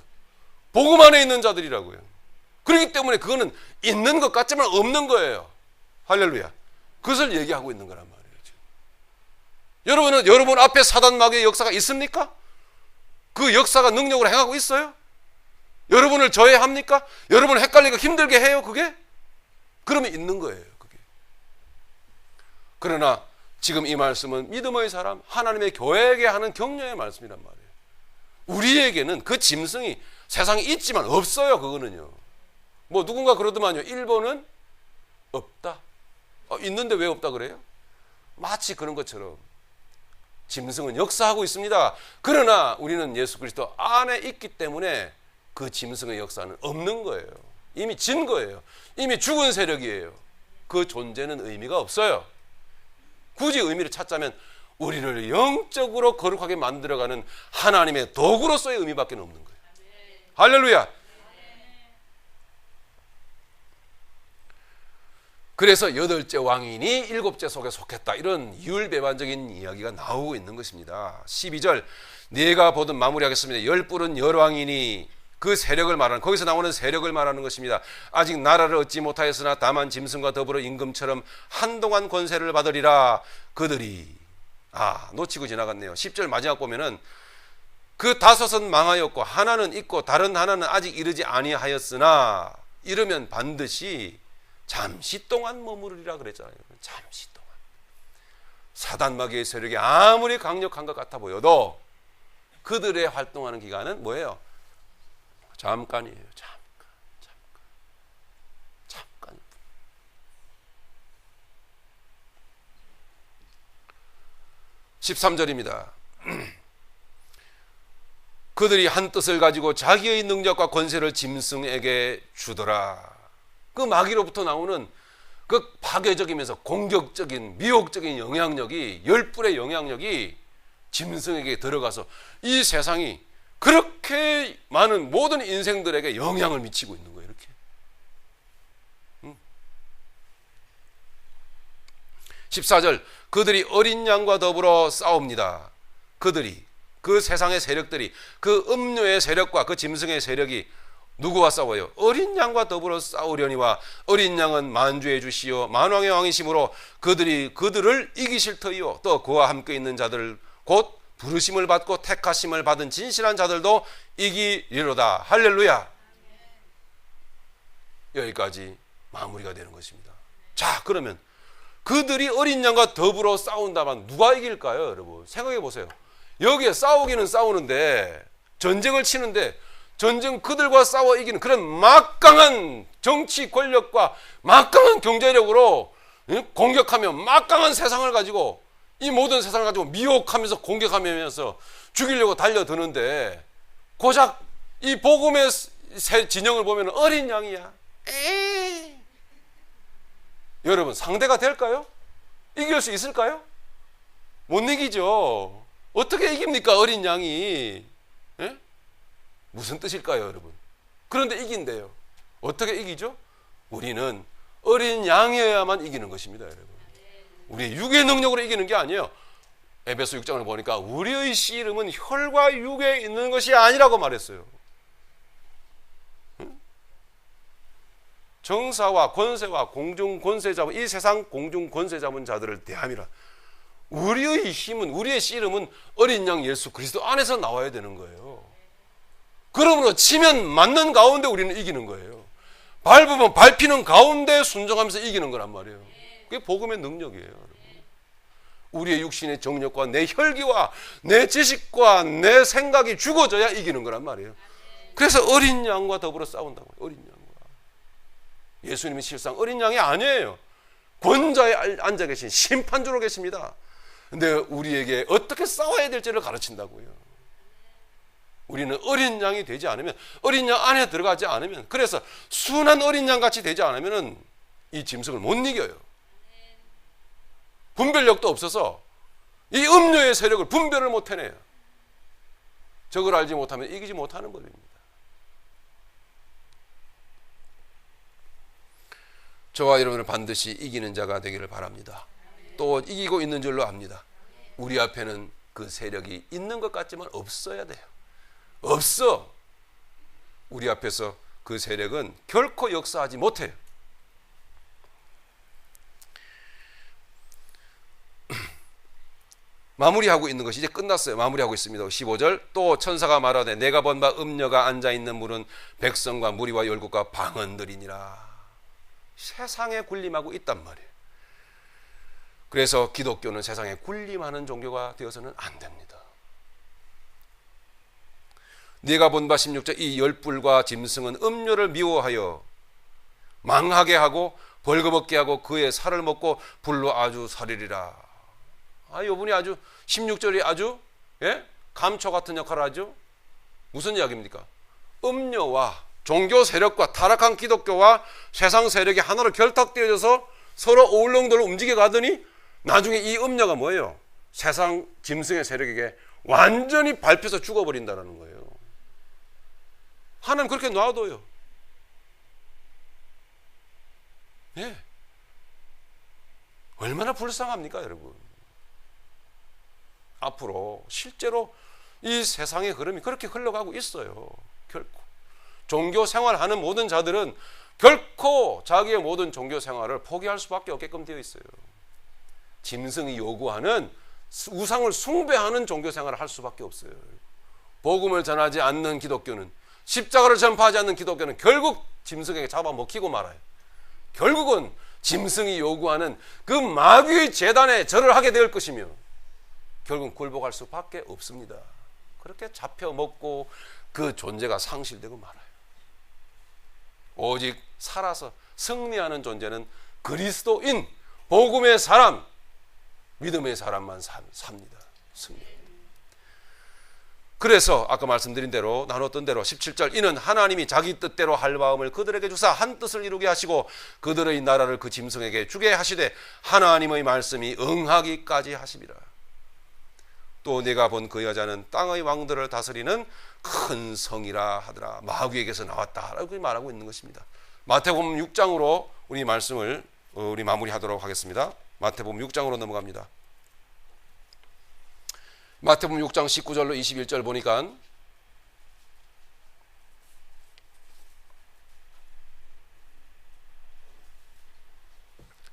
복음 안에 있는 자들이라고요. 그렇기 때문에 그거는 있는 것 같지만 없는 거예요. 할렐루야. 그것을 얘기하고 있는 거란 말이에요. 여러분 앞에 사단 마귀의 역사가 있습니까? 그 역사가 능력으로 행하고 있어요? 여러분을 저해합니까? 여러분을 헷갈리고 힘들게 해요, 그게? 그러면 있는 거예요, 그게. 그러나 지금 이 말씀은 믿음의 사람, 하나님의 교회에게 하는 격려의 말씀이란 말이에요. 우리에게는 그 짐승이 세상에 있지만 없어요, 그거는요. 뭐 누군가 그러더만요. 일본은 없다. 있는데 왜 없다 그래요? 마치 그런 것처럼 짐승은 역사하고 있습니다. 그러나 우리는 예수 그리스도 안에 있기 때문에 그 짐승의 역사는 없는 거예요. 이미 진 거예요. 이미 죽은 세력이에요. 그 존재는 의미가 없어요. 굳이 의미를 찾자면 우리를 영적으로 거룩하게 만들어가는 하나님의 도구로서의 의미밖에 없는 거예요. 할렐루야. 그래서 8째 왕이니 7째 속에 속했다, 이런 이율배반적인 이야기가 나오고 있는 것입니다. 12절, 네가 보든, 마무리하겠습니다. 10뿔은 열왕이니, 그 세력을 말하는, 거기서 나오는 세력을 말하는 것입니다. 아직 나라를 얻지 못하였으나 다만 짐승과 더불어 임금처럼 한동안 권세를 받으리라. 그들이, 놓치고 지나갔네요. 10절 마지막 보면은 그 5은 망하였고 하나는 있고 다른 하나는 아직 이르지 아니하였으나 이르면 반드시 잠시 동안 머무르리라 그랬잖아요. 잠시 동안. 사단 마귀의 세력이 아무리 강력한 것 같아 보여도 그들의 활동하는 기간은 뭐예요? 잠깐이에요. 잠깐. 13절입니다. 그들이 한 뜻을 가지고 자기의 능력과 권세를 짐승에게 주더라. 그 마귀로부터 나오는 그 파괴적이면서 공격적인 미혹적인 영향력이, 열불의 영향력이 짐승에게 들어가서 이 세상이 그렇게 많은 모든 인생들에게 영향을 미치고 있는 거예요. 이렇게. 14절, 그들이 어린 양과 더불어 싸웁니다. 그들이, 그 세상의 세력들이, 그 음료의 세력과 그 짐승의 세력이 누구와 싸워요? 어린 양과 더불어 싸우려니와 어린 양은 만주의 주시요 만왕의 왕이심으로 그들이 그들을 이기실 터이요 또 그와 함께 있는 자들 곧 부르심을 받고 택하심을 받은 진실한 자들도 이기리로다. 할렐루야. 여기까지 마무리가 되는 것입니다. 자, 그러면 그들이 어린 양과 더불어 싸운다면 누가 이길까요? 여러분 생각해 보세요. 여기에 싸우기는 싸우는데, 전쟁을 치는데, 전쟁 그들과 싸워 이기는 그런 막강한 정치 권력과 막강한 경제력으로 공격하며 막강한 세상을 가지고, 이 모든 세상을 가지고 미혹하면서 공격하면서 죽이려고 달려드는데, 고작 이 복음의 진영을 보면 어린 양이야. 여러분 상대가 될까요? 이길 수 있을까요? 못 이기죠. 어떻게 이깁니까? 어린 양이. 예? 무슨 뜻일까요, 여러분? 그런데 이긴대요. 어떻게 이기죠? 우리는 어린 양이어야만 이기는 것입니다, 여러분. 우리의 육의 능력으로 이기는 게 아니에요. 에베소 6장을 보니까 우리의 씨름은 혈과 육에 있는 것이 아니라고 말했어요. 정사와 권세와 공중 권세 잡은, 이 세상 공중 권세 잡은 자들을 대함이라. 우리의 힘은, 우리의 씨름은 어린 양 예수 그리스도 안에서 나와야 되는 거예요. 그러므로 치면 맞는 가운데 우리는 이기는 거예요. 밟으면 밟히는 가운데 순종하면서 이기는 거란 말이에요. 그게 복음의 능력이에요, 여러분. 우리의 육신의 정력과 내 혈기와 내 지식과 내 생각이 죽어져야 이기는 거란 말이에요. 그래서 어린 양과 더불어 싸운다고. 어린 양과. 예수님이 실상 어린 양이 아니에요. 권좌에 앉아 계신 심판주로 계십니다. 근데 우리에게 어떻게 싸워야 될지를 가르친다고요. 우리는 어린 양이 되지 않으면, 어린 양 안에 들어가지 않으면, 그래서 순한 어린 양 같이 되지 않으면 이 짐승을 못 이겨요. 분별력도 없어서 이 음료의 세력을 분별을 못 해내요. 저걸 알지 못하면 이기지 못하는 법입니다. 저와 여러분은 반드시 이기는 자가 되기를 바랍니다. 또 이기고 있는 줄로 압니다. 우리 앞에는 그 세력이 있는 것 같지만 없어야 돼요. 없어. 우리 앞에서 그 세력은 결코 역사하지 못해요. 마무리하고 있는 것이 이제 끝났어요. 마무리하고 있습니다. 15절, 또 천사가 말하되 내가 본 바 음녀가 앉아있는 물은 백성과 무리와 열국과 방언들이니라. 세상에 군림하고 있단 말이에요. 그래서 기독교는 세상에 군림하는 종교가 되어서는 안 됩니다. 네가 본 바 16절, 이 열불과 짐승은 음료를 미워하여 망하게 하고 벌거벗게 하고 그의 살을 먹고 불로 아주 살리리라. 이분이 아주 16절이 아주 감초 같은 역할을 하죠. 무슨 이야기입니까? 음료와 종교 세력과 타락한 기독교와 세상 세력이 하나로 결탁되어져서 서로 어울렁들로 움직여 가더니 나중에 이 음료가 뭐예요? 세상 짐승의 세력에게 완전히 밟혀서 죽어버린다는 거예요. 하나님 그렇게 놔둬요. 예. 얼마나 불쌍합니까, 여러분? 앞으로 실제로 이 세상의 흐름이 그렇게 흘러가고 있어요. 결코 종교 생활하는 모든 자들은 결코 자기의 모든 종교 생활을 포기할 수밖에 없게끔 되어 있어요. 짐승이 요구하는 우상을 숭배하는 종교 생활을 할 수밖에 없어요. 복음을 전하지 않는 기독교는, 십자가를 전파하지 않는 기독교는 결국 짐승에게 잡아먹히고 말아요. 결국은 짐승이 요구하는 그 마귀의 재단에 절을 하게 될 것이며 결국은 굴복할 수밖에 없습니다. 그렇게 잡혀먹고 그 존재가 상실되고 말아요. 오직 살아서 승리하는 존재는 그리스도인, 복음의 사람, 믿음의 사람만 삽니다. 승리합니다. 그래서 아까 말씀드린 대로 나눴던 대로 17절 이는 하나님이 자기 뜻대로 할 마음을 그들에게 주사 한 뜻을 이루게 하시고 그들의 나라를 그 짐승에게 주게 하시되 하나님의 말씀이 응하기까지 하시리라. 또 내가 본 그 여자는 땅의 왕들을 다스리는 큰 성이라 하더라. 마귀에게서 나왔다라고 말하고 있는 것입니다. 마태복음 6장으로 우리 말씀을 우리 마무리하도록 하겠습니다. 마태복음 6장으로 넘어갑니다. 마태복음 6장 19절로 21절 보니까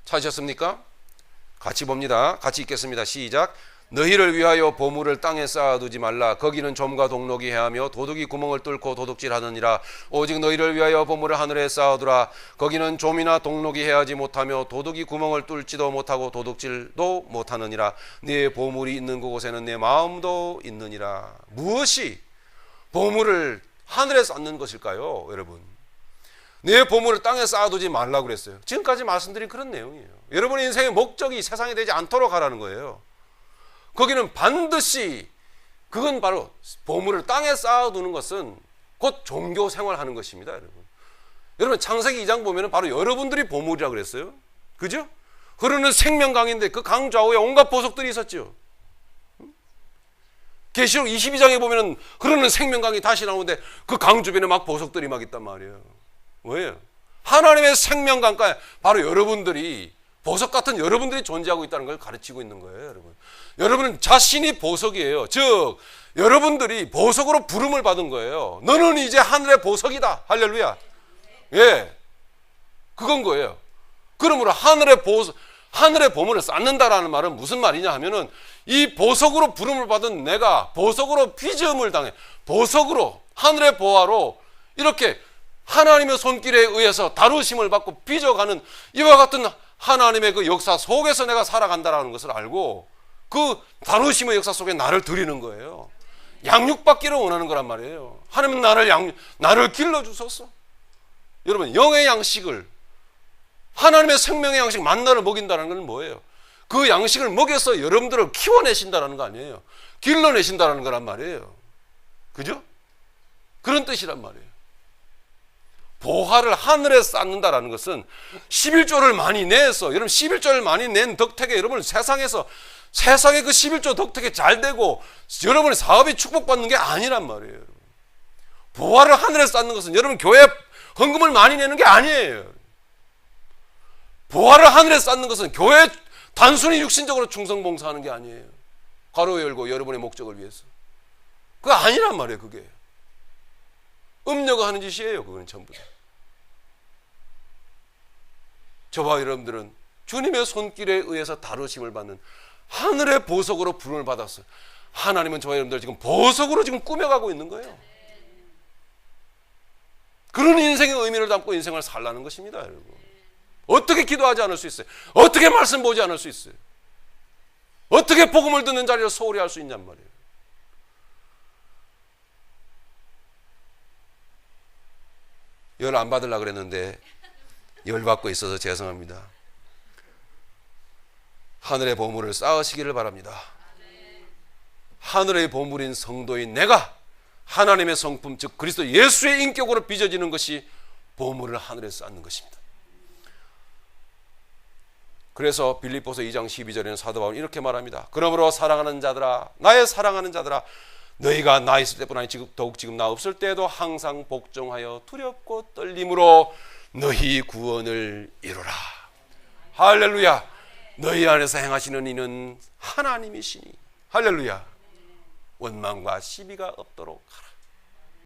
찾으셨습니까? 같이 봅니다. 같이 읽겠습니다. 시작. 너희를 위하여 보물을 땅에 쌓아두지 말라. 거기는 좀과 동록이 해하며 도둑이 구멍을 뚫고 도둑질하느니라. 오직 너희를 위하여 보물을 하늘에 쌓아두라. 거기는 좀이나 동록이 해하지 못하며 도둑이 구멍을 뚫지도 못하고 도둑질도 못하느니라. 네 보물이 있는 그곳에는 내 마음도 있느니라. 무엇이 보물을 하늘에 쌓는 것일까요, 여러분? 내 보물을 땅에 쌓아두지 말라고 그랬어요. 지금까지 말씀드린 그런 내용이에요. 여러분의 인생의 목적이 세상에 되지 않도록 하라는 거예요. 거기는 반드시 그건 바로 보물을 땅에 쌓아두는 것은 곧 종교 생활하는 것입니다. 여러분 창세기 2장 보면 바로 여러분들이 보물이라고 그랬어요. 그죠? 흐르는 생명강인데 그 강 좌우에 온갖 보석들이 있었죠. 계시록 22장에 보면 흐르는 생명강이 다시 나오는데 그 강 주변에 막 보석들이 막 있단 말이에요. 왜요? 하나님의 생명강가에 바로 여러분들이 보석 같은 여러분들이 존재하고 있다는 걸 가르치고 있는 거예요, 여러분. 여러분은 자신이 보석이에요. 즉, 여러분들이 보석으로 부름을 받은 거예요. 너는 이제 하늘의 보석이다. 할렐루야. 예. 그건 거예요. 그러므로 하늘의 보물을 쌓는다라는 말은 무슨 말이냐 하면은 이 보석으로 부름을 받은 내가 보석으로 빚음을 당해. 보석으로, 하늘의 보화로 이렇게 하나님의 손길에 의해서 다루심을 받고 빚어가는 이와 같은 하나님의 그 역사 속에서 내가 살아간다는 것을 알고 그 다루심의 역사 속에 나를 드리는 거예요. 양육받기를 원하는 거란 말이에요. 하나님은 나를 길러주소서. 여러분 영의 양식을 하나님의 생명의 양식 만나를 먹인다는 건 뭐예요? 그 양식을 먹여서 여러분들을 키워내신다는 거 아니에요. 길러내신다는 거란 말이에요. 그죠? 그런 뜻이란 말이에요. 보화를 하늘에 쌓는다라는 것은 11조를 많이 내서 여러분 11조를 많이 낸 덕택에 여러분 세상의 그 11조 덕택에 잘 되고 여러분의 사업이 축복받는 게 아니란 말이에요. 여러분. 보화를 하늘에 쌓는 것은 여러분 교회 헌금을 많이 내는 게 아니에요. 보화를 하늘에 쌓는 것은 교회 단순히 육신적으로 충성봉사하는 게 아니에요. 가로 열고 여러분의 목적을 위해서. 그거 아니란 말이에요. 그게 음녀가 하는 짓이에요. 그거는 전부 다. 저와 여러분들은 주님의 손길에 의해서 다루심을 받는 하늘의 보석으로 부름을 받았어요. 하나님은 저와 여러분들 지금 보석으로 지금 꾸며가고 있는 거예요. 그런 인생의 의미를 담고 인생을 살라는 것입니다, 여러분. 어떻게 기도하지 않을 수 있어요? 어떻게 말씀 보지 않을 수 있어요? 어떻게 복음을 듣는 자리를 소홀히 할 수 있냔 말이에요. 열 안 받으려고 그랬는데 열 받고 있어서 죄송합니다. 하늘의 보물을 쌓으시기를 바랍니다. 하늘의 보물인 성도인 내가 하나님의 성품 즉 그리스도 예수의 인격으로 빚어지는 것이 보물을 하늘에 쌓는 것입니다. 그래서 빌립보서 2장 12절에는 사도 바울은 이렇게 말합니다. 그러므로 사랑하는 자들아, 나의 사랑하는 자들아, 너희가 나 있을 때뿐 아니 더욱 지금 나 없을 때에도 항상 복종하여 두렵고 떨림으로 너희 구원을 이루라. 할렐루야. 너희 안에서 행하시는 이는 하나님이시니 할렐루야. 원망과 시비가 없도록 하라.